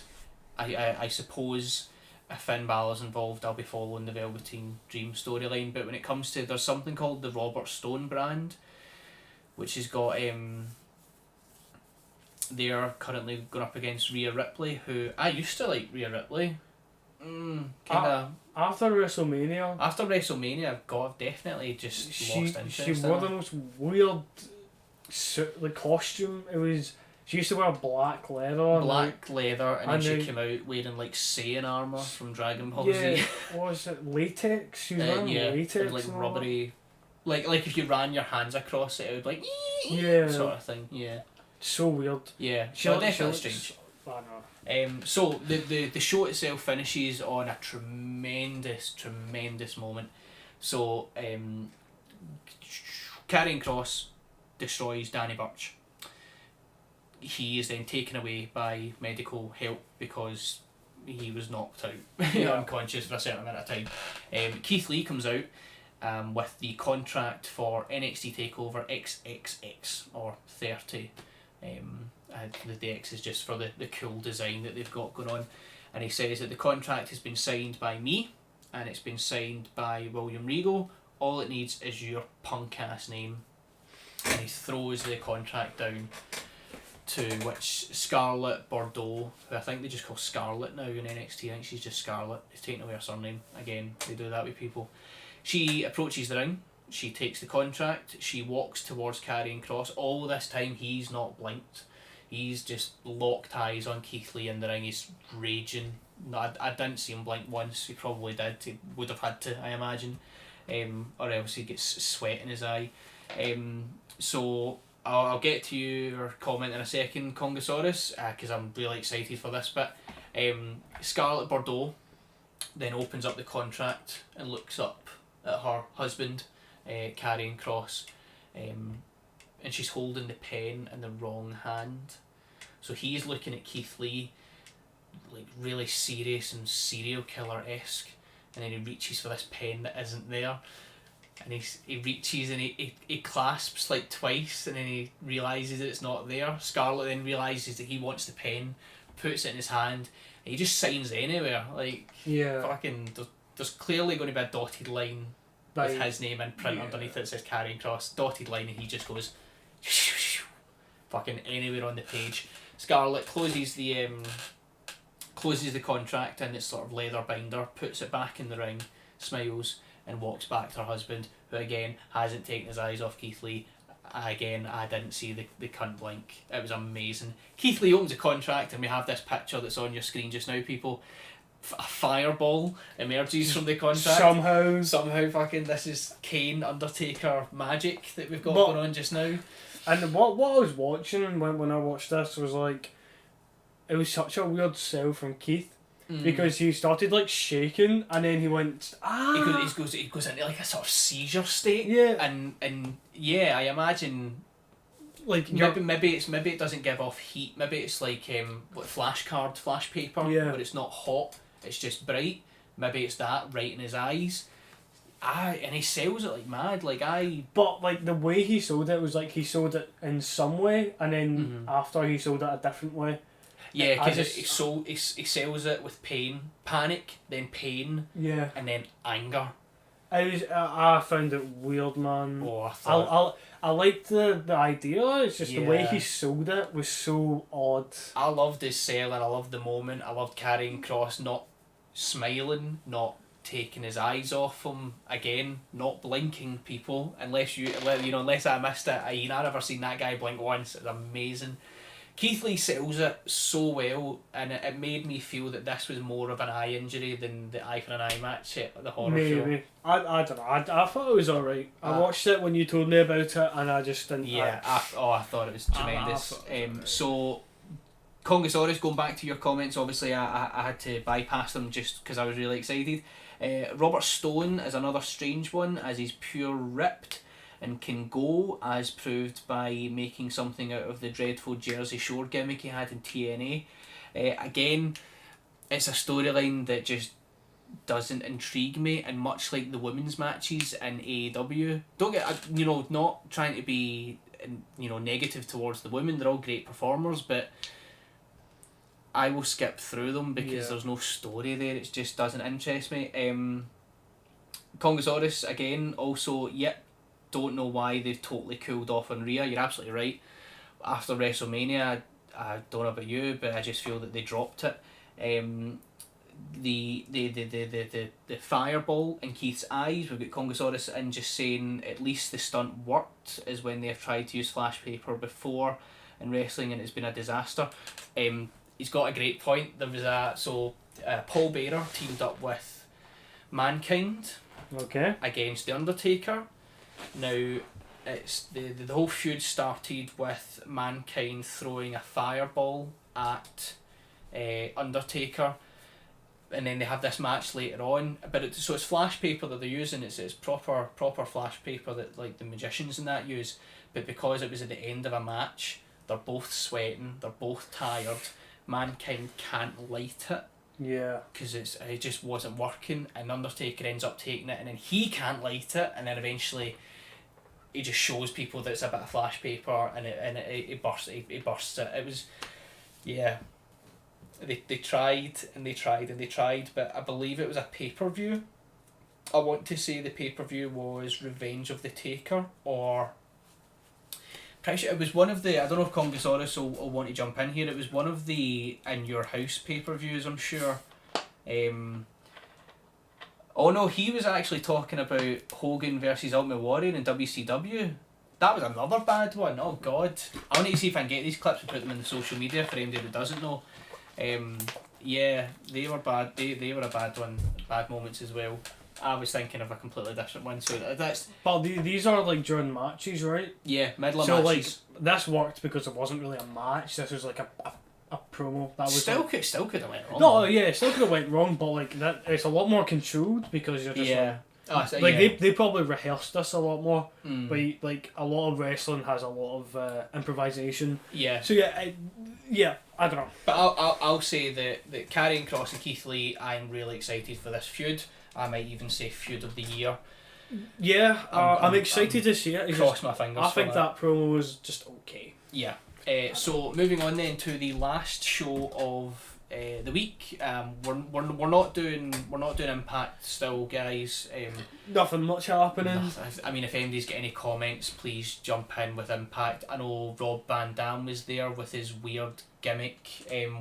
I suppose if Finn Balor's involved, I'll be following the Velveteen Dream storyline. But when it comes to, there's something called the Robert Stone brand, which has got they're currently going up against Rhea Ripley, who I used to like. Rhea Ripley. After WrestleMania, I've definitely just lost interest. She wore the most weird costume. It was, she used to wear black leather. And then she came out wearing like Saiyan armour from Dragon Ball Z. What was it? Latex? She was wearing latex. And like rubbery. Like if you ran your hands across it, it would like sort of thing. Yeah. So weird. Yeah. Definitely strange. I know. So the show itself finishes on a tremendous moment. So Karrion Kross destroys Danny Burch. He is then taken away by medical help because he was knocked out, Yeah. unconscious for a certain amount of time. Keith Lee comes out with the contract for NXT TakeOver XXX or 30. The X is just for the cool design that they've got going on, and he says that the contract has been signed by me and it's been signed by William Regal. All it needs is your punk ass name. And he throws the contract down, to which Scarlett Bordeaux, who I think they just call Scarlett now in NXT, I think she's just Scarlett, he's taken away her surname. Again, they do that with people. She approaches the ring, she takes the contract, she walks towards Karrion Kross. All this time he's not blinked. He's just locked eyes on Keith Lee in the ring. He's raging. No, I didn't see him blink once. He probably did. He would have had to, I imagine. Or else he gets sweat in his eye. So I'll get to your comment in a second, Congosaurus, because I'm really excited for this bit. Scarlett Bordeaux then opens up the contract and looks up at her husband, Karrion Kross, and she's holding the pen in the wrong hand. So he's looking at Keith Lee, like really serious and serial killer-esque, and then he reaches for this pen that isn't there. And he reaches and he clasps like twice, and then he realises that it's not there. Scarlett then realises that he wants the pen, puts it in his hand, and he just signs anywhere. Like, fucking, there's clearly going to be a dotted line with his name in print underneath it that says Karrion Kross, dotted line, and he just goes fucking anywhere on the page. Scarlett closes the contract in its sort of leather binder, puts it back in the ring, smiles, and walks back to her husband, who again hasn't taken his eyes off Keith Lee. Again, I didn't see the cunt blink. It was amazing. Keith Lee opens a contract, and we have this picture that's on your screen just now, people. A fireball emerges from the contract. Somehow fucking this is Kane Undertaker magic that we've got going on just now. And what I was watching when I watched this was like, it was such a weird sell from Keith. Because he started like shaking, and then he went He goes into like a sort of seizure state. Yeah. And yeah, I imagine like maybe it doesn't give off heat. Maybe it's like flash paper, but it's not hot. It's just bright. Maybe it's that right in his eyes. And he sells it like mad. But like the way he sold it was like he sold it in some way, and then after he sold it a different way. Yeah, because he sells it with panic, then pain, and then anger. I found it weird, man. I liked the idea. It's just the way he sold it was so odd. I loved his selling. I loved the moment. I loved Karrion Kross not smiling, not taking his eyes off him again, not blinking. People, unless I missed it. I've never seen that guy blink once. It's amazing. Keith Lee sells it so well, and it made me feel that this was more of an eye injury than the eye for an eye match at the horror show. Maybe. I don't know. I thought it was alright. I watched it when you told me about it, and I just didn't... Yeah, I thought it was tremendous. So, Congosaurus, going back to your comments, obviously I had to bypass them just because I was really excited. Robert Stone is another strange one, as he's pure ripped and can go, as proved by making something out of the dreadful Jersey Shore gimmick he had in TNA. Again, it's a storyline that just doesn't intrigue me, and much like the women's matches in AEW, not trying to be negative towards the women, they're all great performers, but I will skip through them because there's no story there. It just doesn't interest me. Congosaurus, again, also, don't know why they've totally cooled off on Rhea. You're absolutely right. After WrestleMania, I don't know about you, but I just feel that they dropped it. The fireball in Keith's eyes, we've got Congosaurus and just saying at least the stunt worked, is when they've tried to use flash paper before in wrestling and it's been a disaster. He's got a great point. There was Paul Bearer teamed up with Mankind against The Undertaker. Now, it's the whole feud started with Mankind throwing a fireball at Undertaker, and then they have this match later on. But it's flash paper that they're using. It's proper flash paper that like the magicians and that use. But because it was at the end of a match, they're both sweating, they're both tired. Mankind can't light it Yeah. Because it just wasn't working, and Undertaker ends up taking it, and then he can't light it, and then eventually he just shows people that it's a bit of flash paper, and it bursts it. It was, yeah. They tried and they tried and they tried, but I believe it was a pay-per-view. I want to say the pay-per-view was Revenge of the Taker, or pretty sure it was one of the, I don't know if Congosaurus will want to jump in here, it was one of the In Your House pay-per-views, I'm sure. Oh no, he was actually talking about Hogan versus Ultimate Warrior in WCW. That was another bad one. Oh god. I want to see if I can get these clips and put them in the social media for anybody that doesn't know. Yeah, they were bad. They were a bad one. Bad moments as well. I was thinking of a completely different one. So that's. But these are like during matches, right? Yeah, middle of so matches. Like this worked because it wasn't really a match. This was like a promo. That was still like, still could have went wrong. No, yeah, it still could have went wrong, but like that, it's a lot more controlled because you're just they probably rehearsed this a lot more. But like a lot of wrestling has a lot of improvisation. Yeah. So yeah, I don't know. But I'll say that Karrion Kross and Keith Lee, I'm really excited for this feud. I might even say feud of the year. Yeah, I'm excited to see it. Cross my fingers. I think that promo was just okay. Yeah. So moving on then to the last show of the week. We're not doing Impact still, guys. Nothing much happening. I mean, if anybody's got any comments, please jump in with Impact. I know Rob Van Dam was there with his weird gimmick,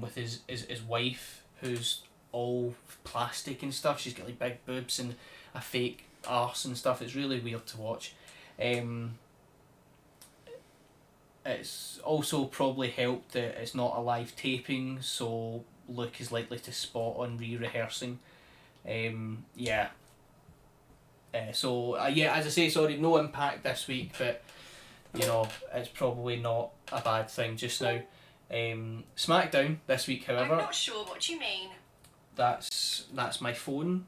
with his wife, who's all plastic and stuff. She's got like big boobs and a fake arse and stuff. It's really weird to watch. It's also probably helped that it's not a live taping, so Luke is likely to spot on re-rehearsing. Yeah. So as I say, sorry, no Impact this week, but you know, it's probably not a bad thing just now. SmackDown this week, however. I'm not sure what you mean. That's my phone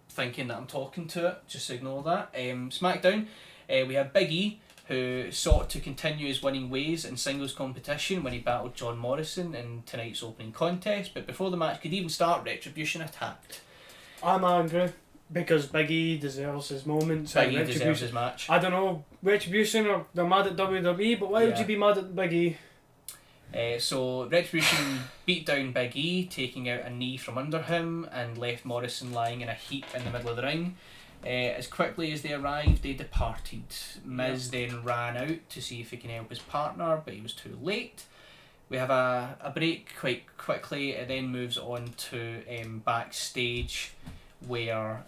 thinking that I'm talking to it. Just ignore that. SmackDown, we have Big E, who sought to continue his winning ways in singles competition when he battled John Morrison in tonight's opening contest, but before the match could even start, Retribution attacked. I'm angry because Big E deserves his moments. Big E deserves his match. I don't know, Retribution, or they're mad at WWE, but why would you be mad at Big E? So Retribution beat down Big E, taking out a knee from under him, and left Morrison lying in a heap in the middle of the ring. As quickly as they arrived, they departed. Miz then ran out to see if he can help his partner, but he was too late. We have a break quite quickly. It then moves on to backstage, where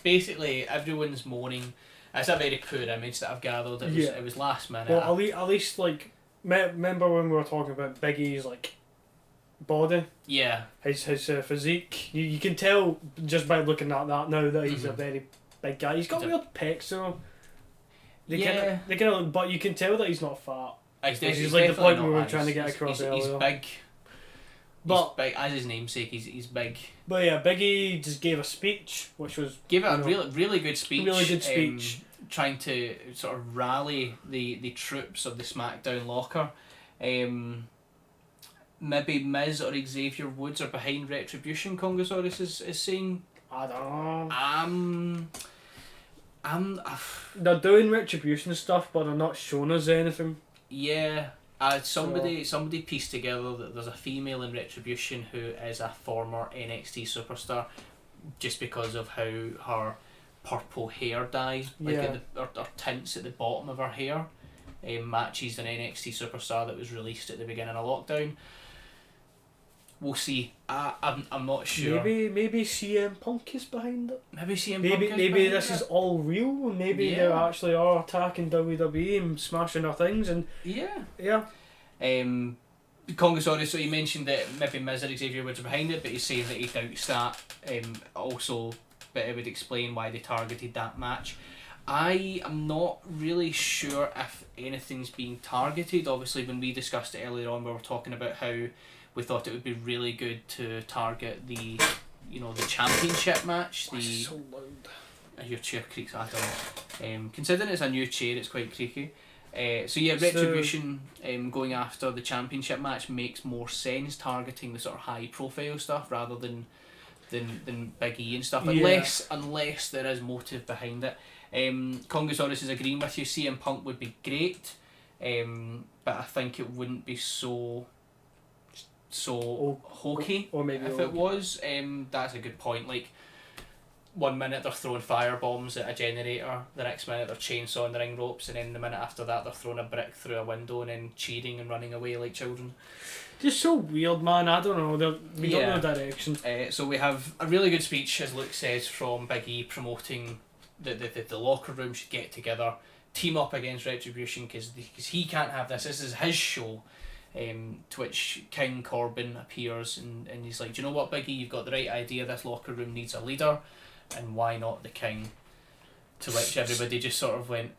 basically everyone's moaning. It's a very poor image that I've gathered. It was last minute. Well, at least like remember when we were talking about Big E's like body, his physique, you can tell just by looking at that now that he's a very big guy. He's got weird pecs, so they kind of, but you can tell that he's not fat. He's like the point we were trying to get across earlier. He's big. But he's big, as his namesake, he's big. But yeah, Big E just gave a speech, which was really good speech. Really good speech. Trying to sort of rally the troops of the SmackDown locker. Maybe Miz or Xavier Woods are behind Retribution, Congosaurus is saying. I don't know. They're doing Retribution stuff, but they're not showing us anything. Yeah. Somebody pieced together that there's a female in Retribution who is a former NXT superstar, just because of how her purple hair dye, or tints at the bottom of her hair, matches an NXT superstar that was released at the beginning of lockdown. We'll see. I'm not sure. Maybe CM Punk is behind it. Maybe this is all real. Maybe they actually are attacking WWE and smashing their things. And yeah. Congosaurus, so he mentioned that maybe Miz or Xavier Woods are behind it, but he's saying that he doubts that. Also, but it would explain why they targeted that match. I am not really sure if anything's being targeted. Obviously, when we discussed it earlier on, we were talking about how we thought it would be really good to target the championship match. So loud. Your chair creaks. I don't know. Considering it's a new chair, it's quite creaky. So yeah, Retribution going after the championship match makes more sense, targeting the sort of high profile stuff rather than Big E and stuff. Unless there is motive behind it. Congosaurus is agreeing with you. CM Punk would be great, but I think it wouldn't be so hokey. Or maybe if it was. That's a good point. Like, 1 minute they're throwing fire bombs at a generator, the next minute they're chainsawing the ring ropes, and then the minute after that they're throwing a brick through a window and then cheering and running away like children. Just so weird, man. I don't know. We don't know direction. So we have a really good speech, as Luke says, from Big E promoting the locker room should get together, team up against Retribution because he can't have this. This is his show. To which King Corbin appears and he's like, do you know what, Big E, you've got the right idea. This locker room needs a leader. And why not the King? To which everybody just sort of went,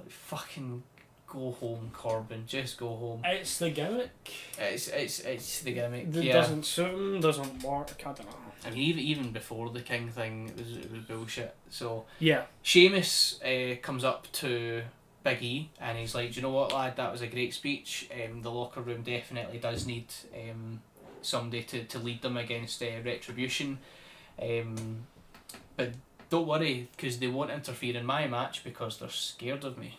fucking go home, Corbin. Just go home. It's the gimmick. It's the gimmick. It doesn't suit him, doesn't work, I don't know. I mean, even before the King thing, it was bullshit. So yeah. Sheamus comes up to Big E and he's like, do you know what, lad, that was a great speech. The locker room definitely does need somebody to lead them against Retribution. But don't worry, because they won't interfere in my match because they're scared of me.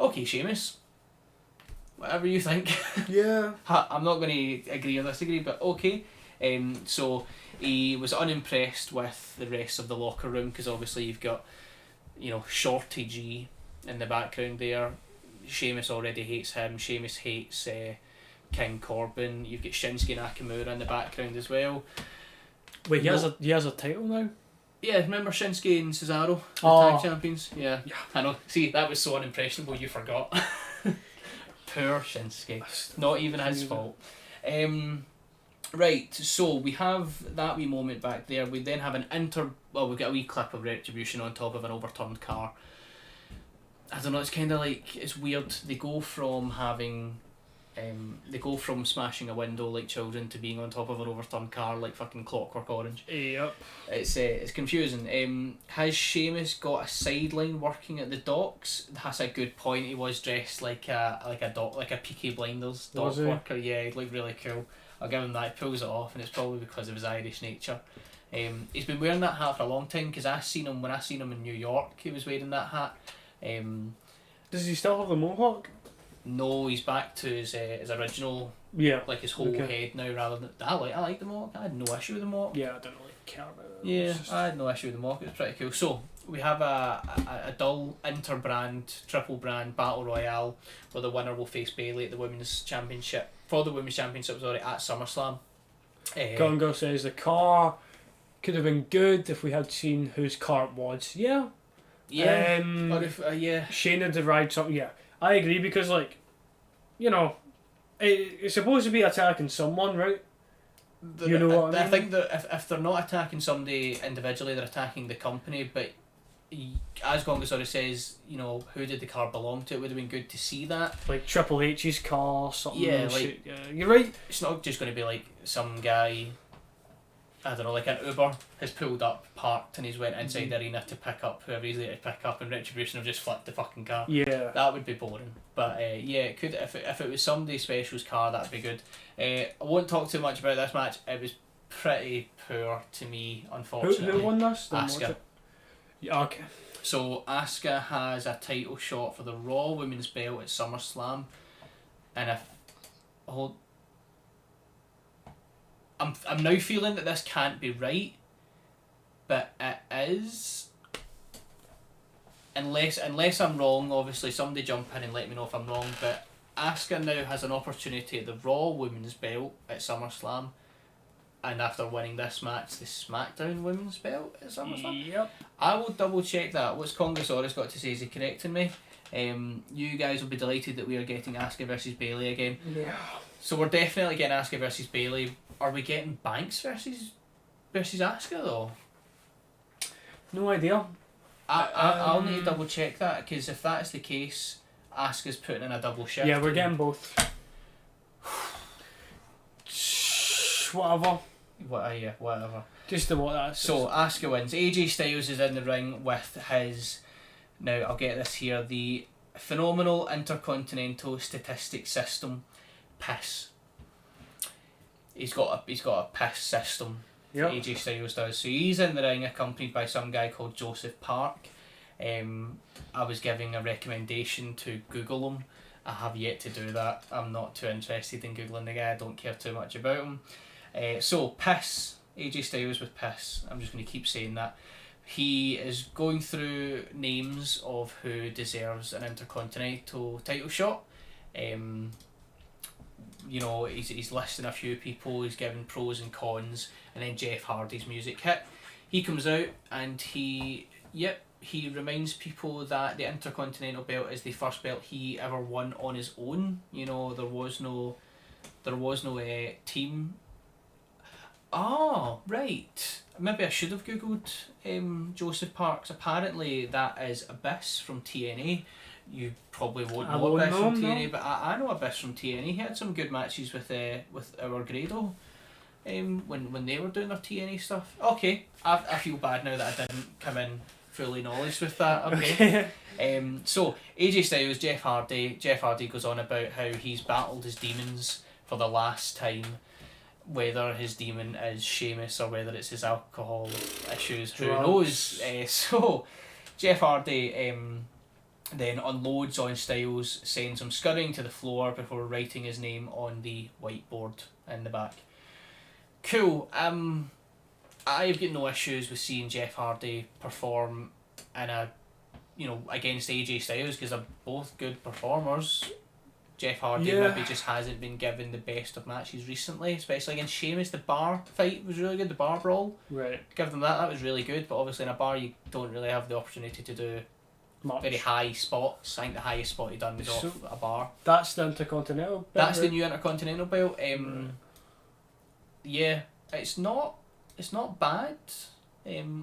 Okay, Sheamus. Whatever you think. Yeah. I'm not going to agree or disagree, but okay. So he was unimpressed with the rest of the locker room because obviously you've got, Shorty G in the background there. Sheamus already hates him. Sheamus hates King Corbin. You've got Shinsuke Nakamura in the background as well. Wait, he has a title now? Yeah, remember Shinsuke and Cesaro, the tag champions? Yeah, I know. See, that was so unimpressionable you forgot. Poor Shinsuke. Not even his fault. Right, so we have that wee moment back there. We then have we've got a wee clip of Retribution on top of an overturned car. I don't know, it's kind of like, it's weird. They go from smashing a window like children to being on top of an overturned car like fucking Clockwork Orange. Yep. It's confusing. Has Sheamus got a sideline working at the docks? That's a good point. He was dressed like a Peaky Blinders dock worker. Yeah, he looked really cool. I'll give him that. He pulls it off, and it's probably because of his Irish nature. He's been wearing that hat for a long time because when I seen him in New York, he was wearing that hat. Does he still have the mohawk? No, he's back to his original. Yeah. Like his whole head now, rather than I like the mohawk. I had no issue with the mohawk. Yeah, I don't really care about it. Yeah, I had no issue with the mohawk. It was pretty cool. So we have a dull triple brand battle royale where the winner will face Bayley at the women's championship at SummerSlam. Gongo says the car could have been good if we had seen whose car it was. Yeah. Yeah. Or if Shayna to ride something. Yeah, I agree because it's supposed to be attacking someone, right? I think that if they're not attacking somebody individually, they're attacking the company. But as Gongosaurus says, who did the car belong to? It would have been good to see that. Like Triple H's car, something. Yeah, you're right. It's not just going to be like some guy, I don't know, like an Uber has pulled up, parked, and he's went inside the arena to pick up whoever he's there to pick up, and Retribution have just flipped the fucking car. Yeah. That would be boring. But it could, if it was somebody special's car, that'd be good. I won't talk too much about this match. It was pretty poor to me, unfortunately. Who won this? Asuka. Yeah, okay. So Asuka has a title shot for the Raw Women's Belt at SummerSlam, and I'm now feeling that this can't be right, but it is. Unless I'm wrong, obviously somebody jump in and let me know if I'm wrong, but Asuka now has an opportunity at the Raw Women's Belt at SummerSlam, and after winning this match, the SmackDown Women's Belt at SummerSlam. Yep. I will double check that. What's Congosaurus got to say? Is he correcting me? You guys will be delighted that we are getting Asuka versus Bayley again. Yeah. So we're definitely getting Asuka versus Bayley. Are we getting Banks versus Asuka though? No idea. I'll need to double check that, because if that's the case, Asuka's putting in a double shift. Yeah, we're getting both. Whatever. Whatever. Just the what that is. So Asuka wins. AJ Styles is in the ring with his Now, I'll get this here. The Phenomenal Intercontinental Statistics System, PIS. He's got a PIS system. Yep. AJ Styles does. So he's in the ring accompanied by some guy called Joseph Park. I was giving a recommendation to Google him. I have yet to do that. I'm not too interested in Googling the guy. I don't care too much about him. So PIS, AJ Styles with PIS. I'm just going to keep saying that. He is going through names of who deserves an Intercontinental title shot. You know, he's listing a few people, he's giving pros and cons, and then Jeff Hardy's music hit. He comes out and he reminds people that the Intercontinental belt is the first belt he ever won on his own. You know, there was no team. Oh, right. Maybe I should have googled Joseph Parks. Apparently that is Abyss from TNA. You probably won't know Abyss from TNA, but I know Abyss from TNA. He had some good matches with our Grado when they were doing their TNA stuff. Okay, I feel bad now that I didn't come in fully knowledge with that. Okay. So AJ Styles, Jeff Hardy. Jeff Hardy goes on about how he's battled his demons for the last time. Whether his demon is Sheamus or whether it's his alcohol issues, who knows? So Jeff Hardy then unloads on Styles, sends him scurrying to the floor before writing his name on the whiteboard in the back. Cool. I've got no issues with seeing Jeff Hardy perform against AJ Styles because they're both good performers. Jeff Hardy maybe just hasn't been given the best of matches recently, especially against Sheamus. The bar fight was really good, the bar brawl. Right. Give them that was really good, but obviously in a bar you don't really have the opportunity to do very high spots. I think the highest spot he done was off a bar. That's the Intercontinental belt. That's the new Intercontinental belt. Yeah, it's not bad.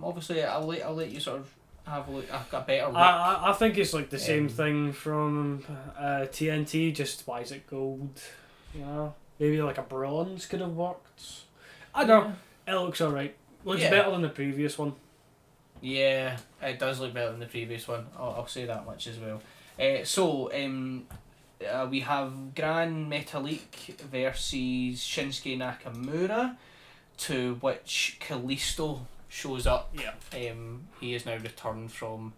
Obviously I'll let you sort of have a better look. I think it's like the same thing from TNT, just why is it gold? You know, maybe like a bronze could have worked. I don't know. It looks alright. Looks better than the previous one. Yeah, it does look better than the previous one. I'll say that much as well. We have Gran Metalik versus Shinsuke Nakamura, to which Kalisto shows up. Yeah. He is now returned from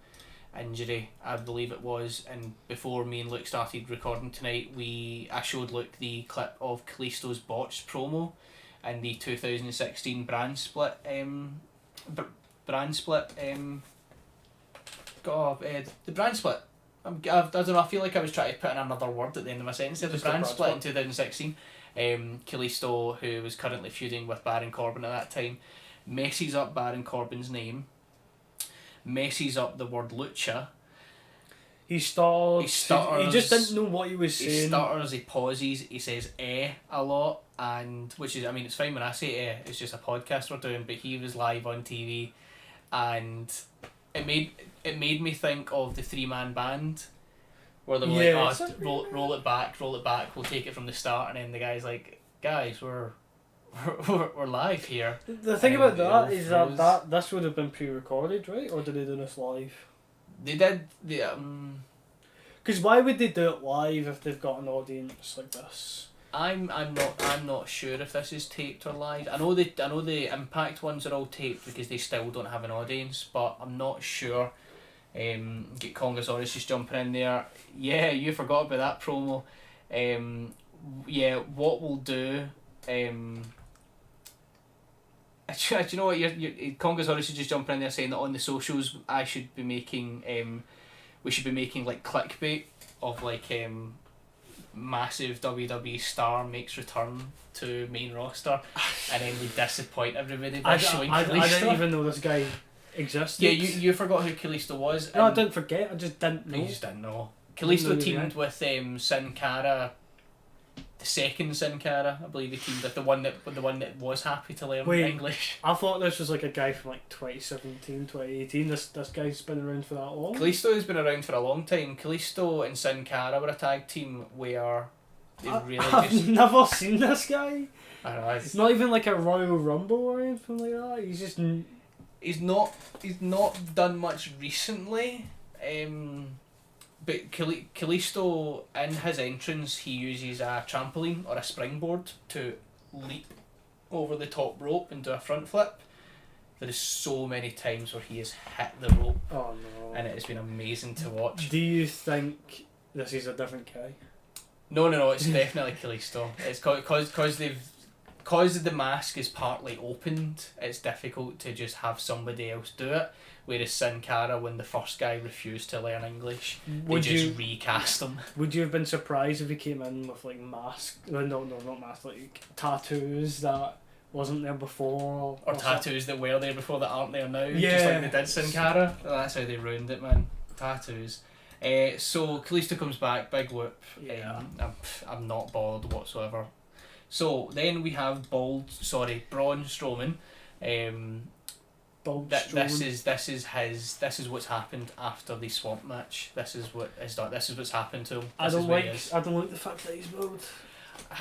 injury, I believe it was, and before me and Luke started recording tonight, I showed Luke the clip of Kalisto's botched promo in the 2016 brand split. The brand split. I don't know. I feel like I was trying to put in another word at the end of my sentence. The brand split in 2016. Kalisto, who was currently feuding with Baron Corbin at that time, messes up Baron Corbin's name, messes up the word lucha. He stutters. He just didn't know what he was saying. He stutters, he pauses, he says a lot, and which is, I mean, it's fine when I say it's just a podcast we're doing, but he was live on TV, and it made me think of the 3-man band, where they were like, roll it back, we'll take it from the start, and then the guy's like, guys, we're live here. The thing about that is that this would have been pre-recorded, right? Or did they do this live? They did. Because why would they do it live if they've got an audience like this? I'm not sure if this is taped or live. I know the Impact ones are all taped because they still don't have an audience, but I'm not sure. Get Congosaurus just jumping in there. Yeah, you forgot about that promo. What we'll do. Do you know what? Your Congosaurus is just jumping in there saying that on the socials we should be making like clickbait of like massive WWE star makes return to main roster, and then we disappoint everybody by showing Kalisto. I didn't even know this guy existed. Yeah, you forgot who Kalisto was. No, I didn't forget. I just didn't know. You just didn't know. Kalisto teamed with Sin Cara. The second Sin Cara, I believe he teamed with the one that was happy to learn English. I thought this was like a guy from like 2017, 2018. This guy's been around for that long. Kalisto has been around for a long time. Kalisto and Sin Cara were a tag team where I've never seen this guy. I know, it's not even like a Royal Rumble or anything like that. He's just... He's not done much recently. But Kalisto, in his entrance, he uses a trampoline or a springboard to leap over the top rope and do a front flip. There is so many times where he has hit the rope. Oh no. And it has been amazing to watch. Do you think this is a different guy? No, it's definitely Kalisto. It's because the mask is partly opened, it's difficult to just have somebody else do it. Whereas Sin Cara, when the first guy refused to learn English, they just recast him. Would you have been surprised if he came in with like mask? No, not mask. Like tattoos that wasn't there before, or tattoos that were there before that aren't there now. Yeah, just like they did Sin Cara. Well, that's how they ruined it, man. Tattoos. So Kalisto comes back, big whoop. Yeah. I'm not bothered whatsoever. So then we have Braun Strowman. This is what's happened after the swamp match. This is what's happened to him. I don't like the fact that he's bald.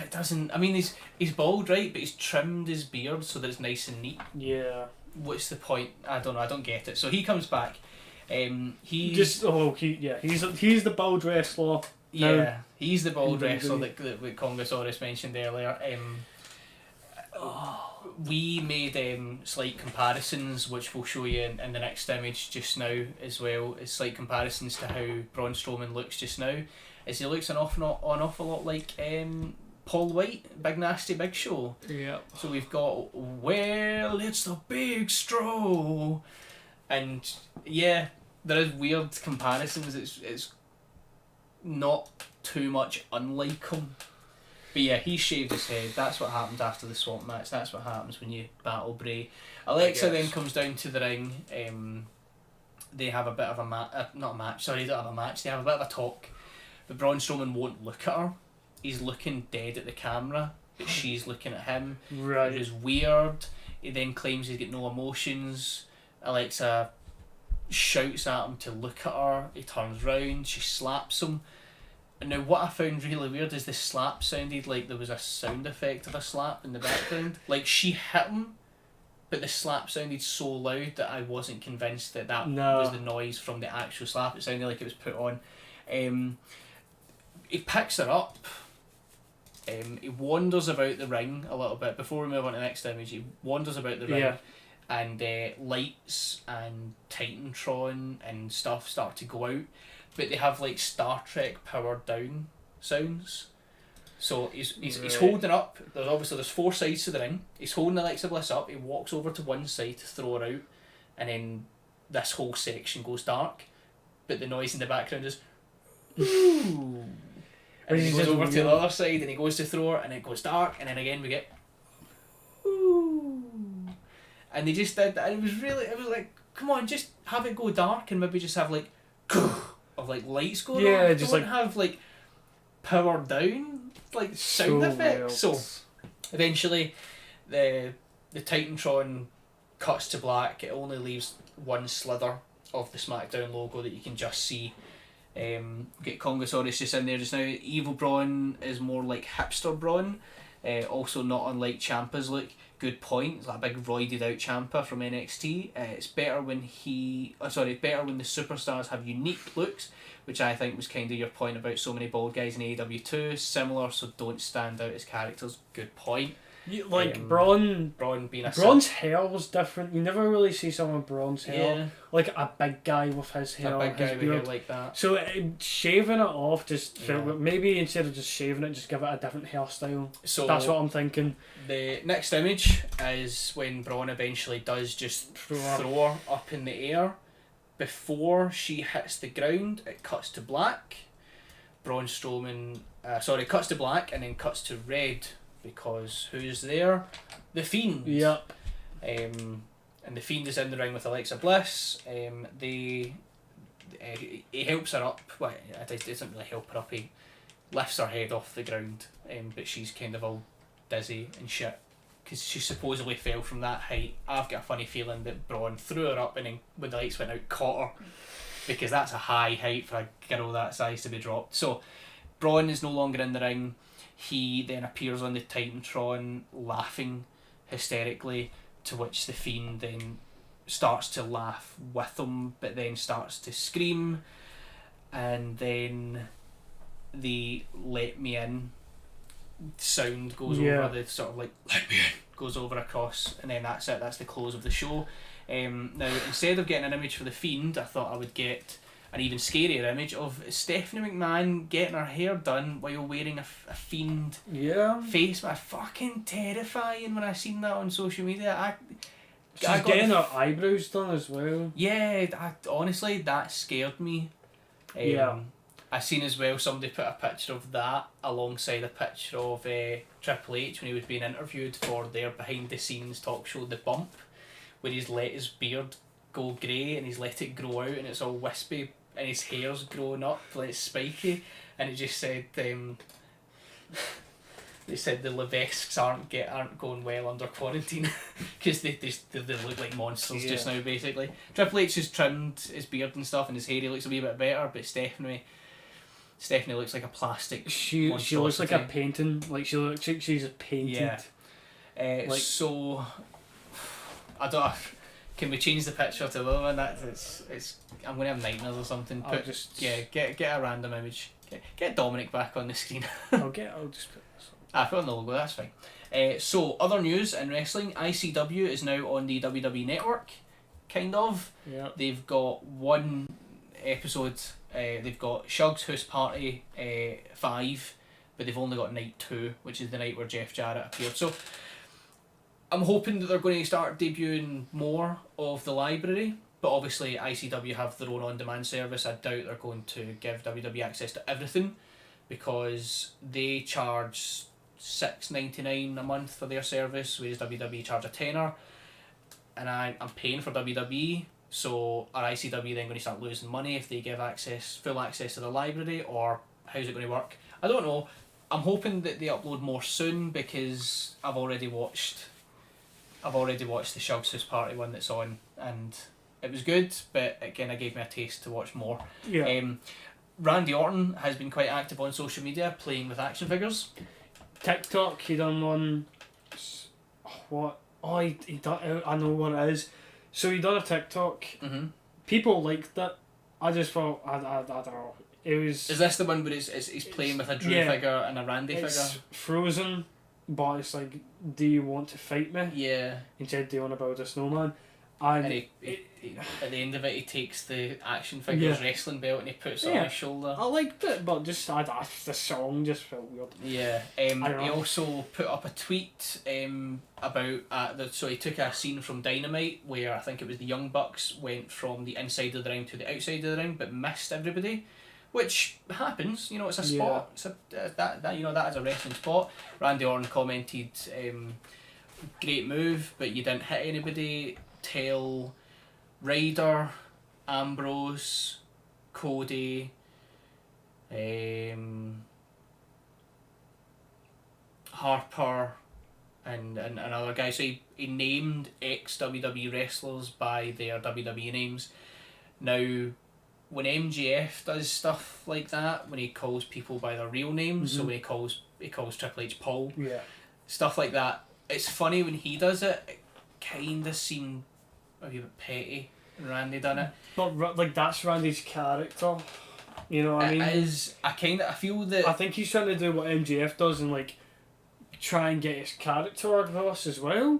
It doesn't. I mean, he's bald, right? But he's trimmed his beard so that it's nice and neat. Yeah. What's the point? I don't know. I don't get it. So he comes back. He's the bald wrestler. Yeah, now. He's the bald wrestler that Congosaurus mentioned earlier. We made slight comparisons, which we'll show you in the next image just now as well. As slight comparisons to how Braun Strowman looks just now, as he looks an awful lot like Paul White, Big Nasty Big Show. Yeah. So we've got it's the Big Stro, and yeah, there is weird comparisons. It's not too much unlike him. But yeah, he shaved his head. That's what happens after the swamp match. That's what happens when you battle Bray. Alexa then comes down to the ring. They have a bit of a not a match. Sorry, they don't have a match. They have a bit of a talk. But Braun Strowman won't look at her. He's looking dead at the camera, but she's looking at him. Right. It is weird. He then claims he's got no emotions. Alexa shouts at him to look at her. He turns round. She slaps him. And now what I found really weird is the slap sounded like there was a sound effect of a slap in the background. Like she hit him, but the slap sounded so loud that I wasn't convinced that was the noise from the actual slap. It sounded like it was put on. He picks her up. He wanders about the ring a little bit. Before we move on to the next image, he wanders about the ring. And lights and Titantron and stuff start to go out. But they have like Star Trek powered down sounds. So he's holding up. There's 4 sides to the ring. He's holding Alexa Bliss up. He walks over to one side to throw her out, and then this whole section goes dark. But the noise in the background is ooh. And he goes over to the other side and he goes to throw her and it goes dark, and then again we get ooh. And they just did that, and it was like, come on, just have it go dark and maybe just have like of like lights going on. Yeah, just don't have like powered down like sound effects. So eventually the Titantron cuts to black. It only leaves one slither of the SmackDown logo that you can just see. Get Congosaurus just in there just now. Evil Braun is more like hipster Braun. Also not unlike Ciampa's look. Good point. It's like a big roided out Ciampa from NXT. It's better when the superstars have unique looks, which I think was kind of your point about so many bald guys in AEW too. Similar, so don't stand out as characters. Good point. Braun being a Braun's hair was different. You never really see someone with Braun's hair. Like a big guy with his hair. A big guy with hair like that. So shaving it off maybe instead of just shaving it, just give it a different hairstyle. So that's what I'm thinking. The next image is when Braun eventually does just throw her up in the air. Before she hits the ground, it cuts to black. Braun Strowman, cuts to black and then cuts to red. Because who's there? The Fiend. Yep. And the Fiend is in the ring with Alexa Bliss. He helps her up. Well, it doesn't really help her up. He lifts her head off the ground. But she's kind of all dizzy and shit. Because she supposedly fell from that height. I've got a funny feeling that Braun threw her up and then when the lights went out, caught her. Because that's a high height for a girl that size to be dropped. So Braun is no longer in the ring. He then appears on the Titantron laughing hysterically, to which the Fiend then starts to laugh with him, but then starts to scream, and then the "let me in" sound goes over the sort of like "let me in" goes over across, and then that's it. That's the close of the show. Now, instead of getting an image for the Fiend, I thought I would get an even scarier image of Stephanie McMahon getting her hair done while wearing a Fiend face mask. Fucking terrifying when I seen that on social media. She's getting her eyebrows done as well. Yeah, honestly, that scared me. I seen as well somebody put a picture of that alongside a picture of Triple H when he was being interviewed for their behind the scenes talk show The Bump, where he's let his beard go grey and he's let it grow out and it's all wispy and his hair's growing up and it's spiky, and it just said they said the Levesques aren't going well under quarantine because they look like monsters just now basically. Triple H has trimmed his beard and stuff and his hair, he looks a wee bit better, but Stephanie looks like a plastic. She looks like a painting. Like she looks like she's painted. Yeah. So I don't. Can we change the picture to the other one? It's. I'm gonna have nightmares or something. Get a random image. Get Dominic back on the screen. I'll just put this on. Put on the logo. That's fine. So other news in wrestling, ICW is now on the WWE Network. Kind of. Yeah. They've got one episode. They've got Shug's House Party 5, but they've only got night 2, which is the night where Jeff Jarrett appeared. So I'm hoping that they're going to start debuting more of the library, but obviously ICW have their own on-demand service. I doubt they're going to give WWE access to everything because they charge $6.99 a month for their service, whereas WWE charge a tenner, and I'm paying for WWE. So are ICW then going to start losing money if they give full access to the library, or how's it going to work? I don't know. I'm hoping that they upload more soon because I've already watched the Shug's House Party one that's on, and it was good, but again, it gave me a taste to watch more. Yeah. Randy Orton has been quite active on social media playing with action figures. TikTok, he done one. What? Oh, he done. I know what it is. So he done a TikTok. Mm-hmm. People liked it. I just thought I don't know. It was. Is this the one where he's playing with a Drew figure and a Randy figure? Frozen, but it's like, do you want to fight me? Yeah. Instead, do you want to build a snowman? And he, at the end of it, he takes the action figure's wrestling belt and he puts it on his shoulder. I liked it, but just the song just felt weird. Yeah. He also put up a tweet about so he took a scene from Dynamite where I think it was the Young Bucks went from the inside of the ring to the outside of the ring, but missed everybody, which happens. You know, it's a spot. It's that is a wrestling spot. Randy Orton commented, "Great move, but you didn't hit anybody. Tell Ryder, Ambrose, Cody, Harper, and other guys." So he named ex-WWE wrestlers by their WWE names. Now, when MJF does stuff like that, when he calls people by their real names, so when he calls Triple H Paul, stuff like that, it's funny when he does it. It kind of seemed a wee bit petty when Randy done it. But like, that's Randy's character. You know what I mean? It is. I feel that. I think he's trying to do what MJF does and like try and get his character across as well.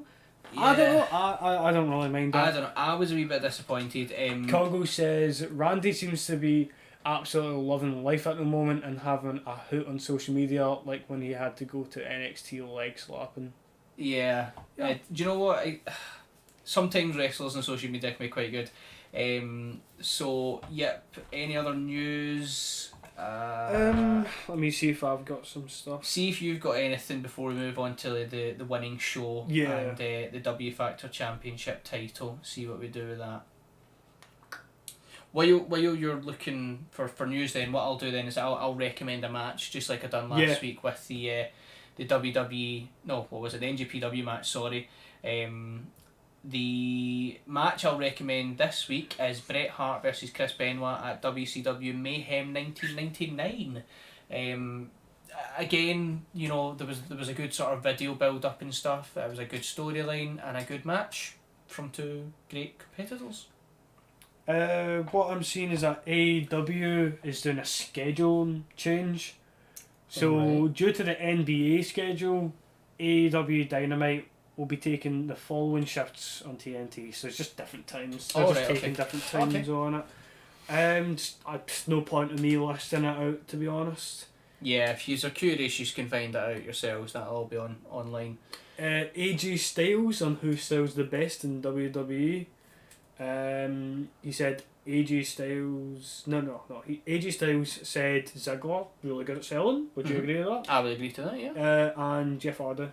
Yeah. I don't know. I don't really mind that. I don't know. I was a wee bit disappointed. Congo says Randy seems to be absolutely loving life at the moment and having a hoot on social media, like when he had to go to NXT leg slapping. Yeah. Do you know what? Sometimes wrestlers on social media can be quite good. So, yep. Any other news? Let me see if I've got some stuff. See if you've got anything before we move on to the winning show and the W Factor Championship title. See what we do with that. While you're looking for news, then what I'll do then is I'll recommend a match just like I done last week with the WWE. No, what was it? The NJPW match. Sorry. The match I'll recommend this week is Bret Hart versus Chris Benoit at WCW Mayhem 1999. Again, you know, there was a good sort of video build up and stuff. It was a good storyline and a good match. from two great competitors. What I'm seeing is that AEW is doing a schedule change. So Right. due to the NBA schedule, AEW Dynamite will be taking the following shifts on TNT. So it's just different times. They're just taking different times on it. There's no point in me listing it out, to be honest. Yeah, if you're curious, you can find it out yourselves. That'll all be online. AJ Styles on Who Sells the Best in WWE. He said AJ Styles. AJ Styles said Ziggler really good at selling. Would you agree with that? I would agree to that. Yeah. And Jeff Hardy.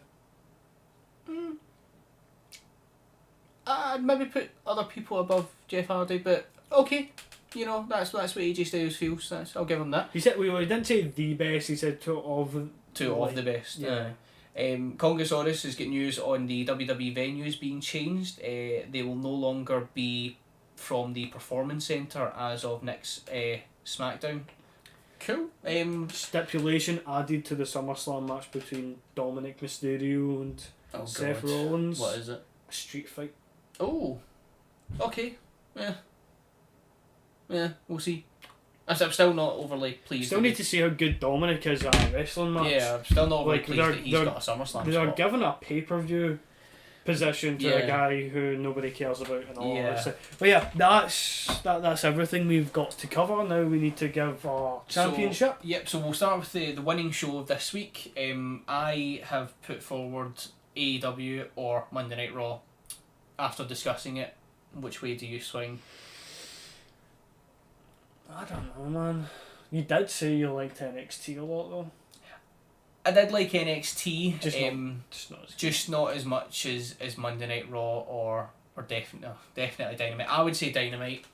I'd maybe put other people above Jeff Hardy, but okay. You know, that's what AJ Styles feels. I'll give him that. He said he didn't say the best. He said two of the best. Yeah. Congosaurus has got news on the WWE venues being changed. They will no longer be from the Performance Centre as of next SmackDown. Cool. Stipulation added to the SummerSlam match between Dominic Mysterio and Seth Rollins. What is it? A street fight. Oh. Okay. Yeah, we'll see. I'm still not overly pleased. Still need to see how good Dominic is at a wrestling match. Yeah, I'm still not overly pleased that he's got a SummerSlam They're giving a pay-per-view position to a guy who nobody cares about and all that stuff. But yeah, that's everything we've got to cover. Now we need to give our championship. So we'll start with the winning show of this week. I have put forward AEW or Monday Night Raw. After discussing it, which way do you swing? I don't know, man. You did say you liked NXT a lot, though. I did like NXT, just not as much as Monday Night Raw or definitely Dynamite. I would say Dynamite,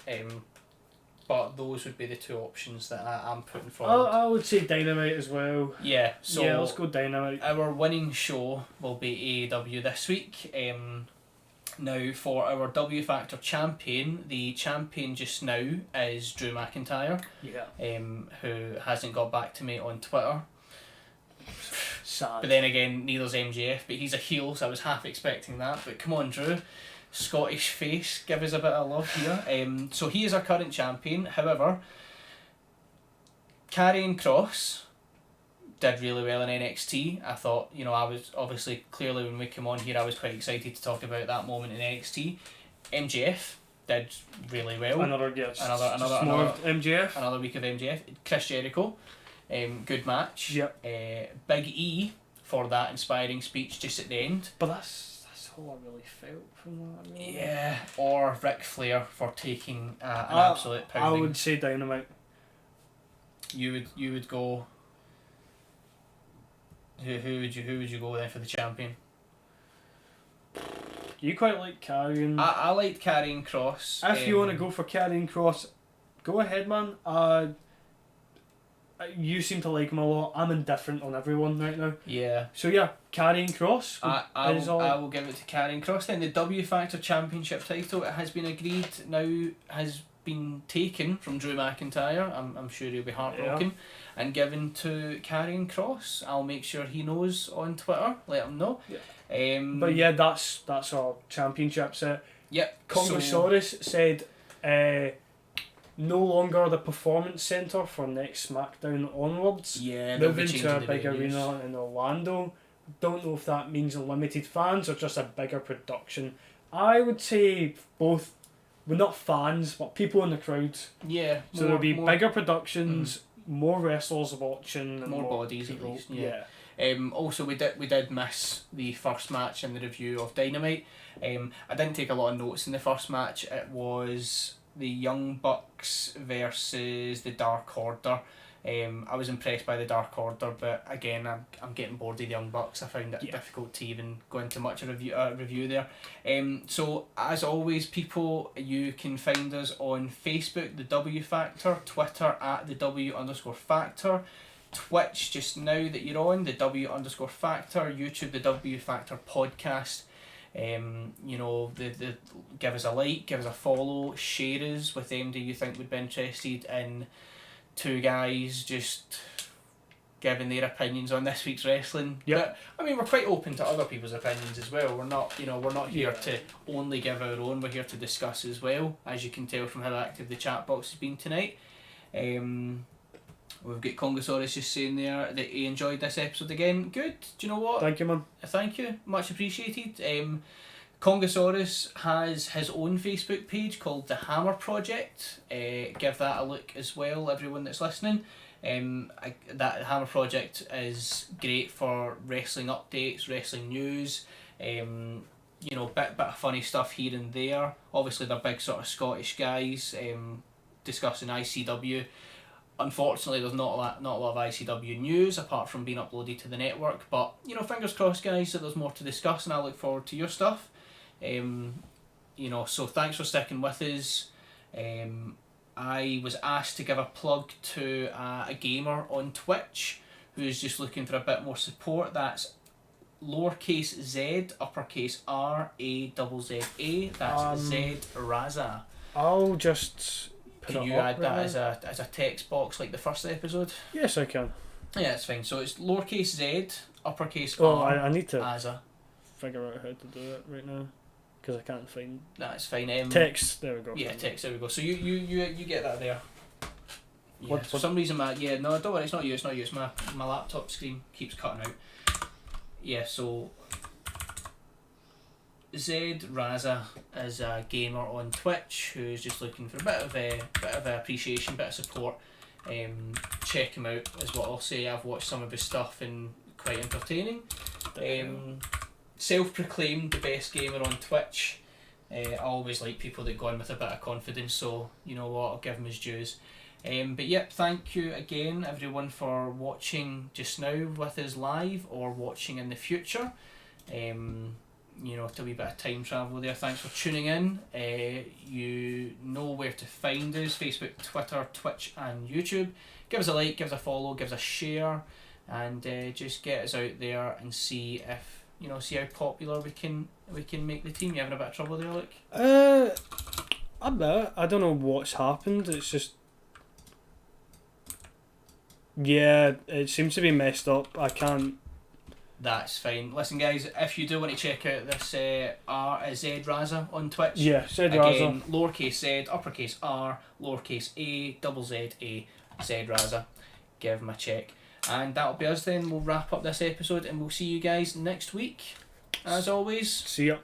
but those would be the two options that I'm putting forward. I would say Dynamite as well. Yeah, so yeah, let's go Dynamite. Our winning show will be AEW this week. Now, for our W Factor champion, the champion just now is Drew McIntyre. Yeah. Who hasn't got back to me on Twitter. Sad. But then again, neither's MJF, but he's a heel, so I was half expecting that. But come on, Drew. Scottish face, give us a bit of love here. So he is our current champion. However, Karrion Kross did really well in NXT. I thought, I was obviously, clearly when we came on here, I was quite excited to talk about that moment in NXT. MJF did really well. Another MJF. Another week of MJF. Chris Jericho, good match. Yep. Big E for that inspiring speech just at the end. But that's all I really felt from that. Really. Yeah. Or Ric Flair for taking an absolute pounding. I would say Dynamite. You would go. Who would you go then for the champion? You quite like Karrion. I liked Karrion Kross. If you want to go for Karrion Kross, go ahead, man. You seem to like him a lot. I'm indifferent on everyone right now. Yeah. So yeah, Karrion Kross. I will give it to Karrion Kross. Then the W Factor Championship title, it has been agreed now, has been taken from Drew McIntyre. I'm sure he'll be heartbroken. And given to Karrion Kross. I'll make sure he knows on Twitter. Let him know. Yeah. But yeah, that's our championship set. Yep. Congosaurus said, no longer the Performance Centre for next SmackDown onwards. Yeah. Moving to a big arena in Orlando. Don't know if that means limited fans or just a bigger production. I would say both. We're not fans, but people in the crowd. Yeah. So there'll be bigger productions. More wrestlers watching and more bodies people, at least. Yeah. Also we did miss the first match in the review of Dynamite. I didn't take a lot of notes in the first match. It was the Young Bucks versus the Dark Order. I was impressed by the Dark Order, but again, I'm getting bored of the Young Bucks. I found it difficult to even go into much of a review there. So, as always, people, you can find us on Facebook, The W Factor, Twitter at The W_Factor, Twitch just now that you're on, The W_Factor, YouTube, The W Factor Podcast. The give us a like, give us a follow, share us with anybody you think would be interested in two guys just giving their opinions on this week's wrestling. Yep. But I mean, we're quite open to other people's opinions as well. We're not, we're not here to only give our own. We're here to discuss as well, as you can tell from how active the chat box has been tonight. We've got Congosaurus just saying there that he enjoyed this episode again. Good. Do you know what? Thank you, man. Thank you. Much appreciated. Congosaurus has his own Facebook page called The Hammer Project. Give that a look as well, everyone that's listening. That Hammer Project is great for wrestling updates, wrestling news, bit of funny stuff here and there. Obviously they're big sort of Scottish guys discussing ICW. Unfortunately there's not a lot of ICW news apart from being uploaded to the network, but fingers crossed guys that there's more to discuss, and I look forward to your stuff. So thanks for sticking with us. I was asked to give a plug to a gamer on Twitch who's just looking for a bit more support. That's lowercase z, uppercase R, A-double-Z-A. That's Z Raza. I'll just put Can it you up add right that now. as a text box like the first episode? Yes, I can. Yeah, it's fine. So it's lowercase z, uppercase Oh, R, I need to Aza. figure out how to do it right now, because I can't find That's fine. text. There we go. Yeah, text. There we go. So you get that there. Yeah. What- For some reason, no, don't worry. It's not you. It's not you. It's my laptop screen keeps cutting out. Yeah. So Zed Raza is a gamer on Twitch who's just looking for a bit of appreciation, bit of support. Check him out is what I'll say. I've watched some of his stuff and quite entertaining. Self-proclaimed the best gamer on Twitch. I always like people that go in with a bit of confidence, so you know what, I'll give him his dues. But yep, thank you again everyone for watching just now with us live or watching in the future. To a wee bit of time travel there. Thanks for tuning in. You know where to find us: Facebook, Twitter, Twitch and YouTube. Give us a like, give us a follow, give us a share, and just get us out there and see if see how popular we can make the team. You having a bit of trouble there, Luke? A bit. I don't know what's happened. It's just, yeah, it seems to be messed up. I can't. That's fine. Listen, guys, if you do want to check out this Zed Raza on Twitch, Yeah, Zed again, Raza. lowercase z, uppercase R, lowercase A, double Z A, Zed Raza. Give him a check. And that'll be us then. We'll wrap up this episode and we'll see you guys next week. As always, See ya.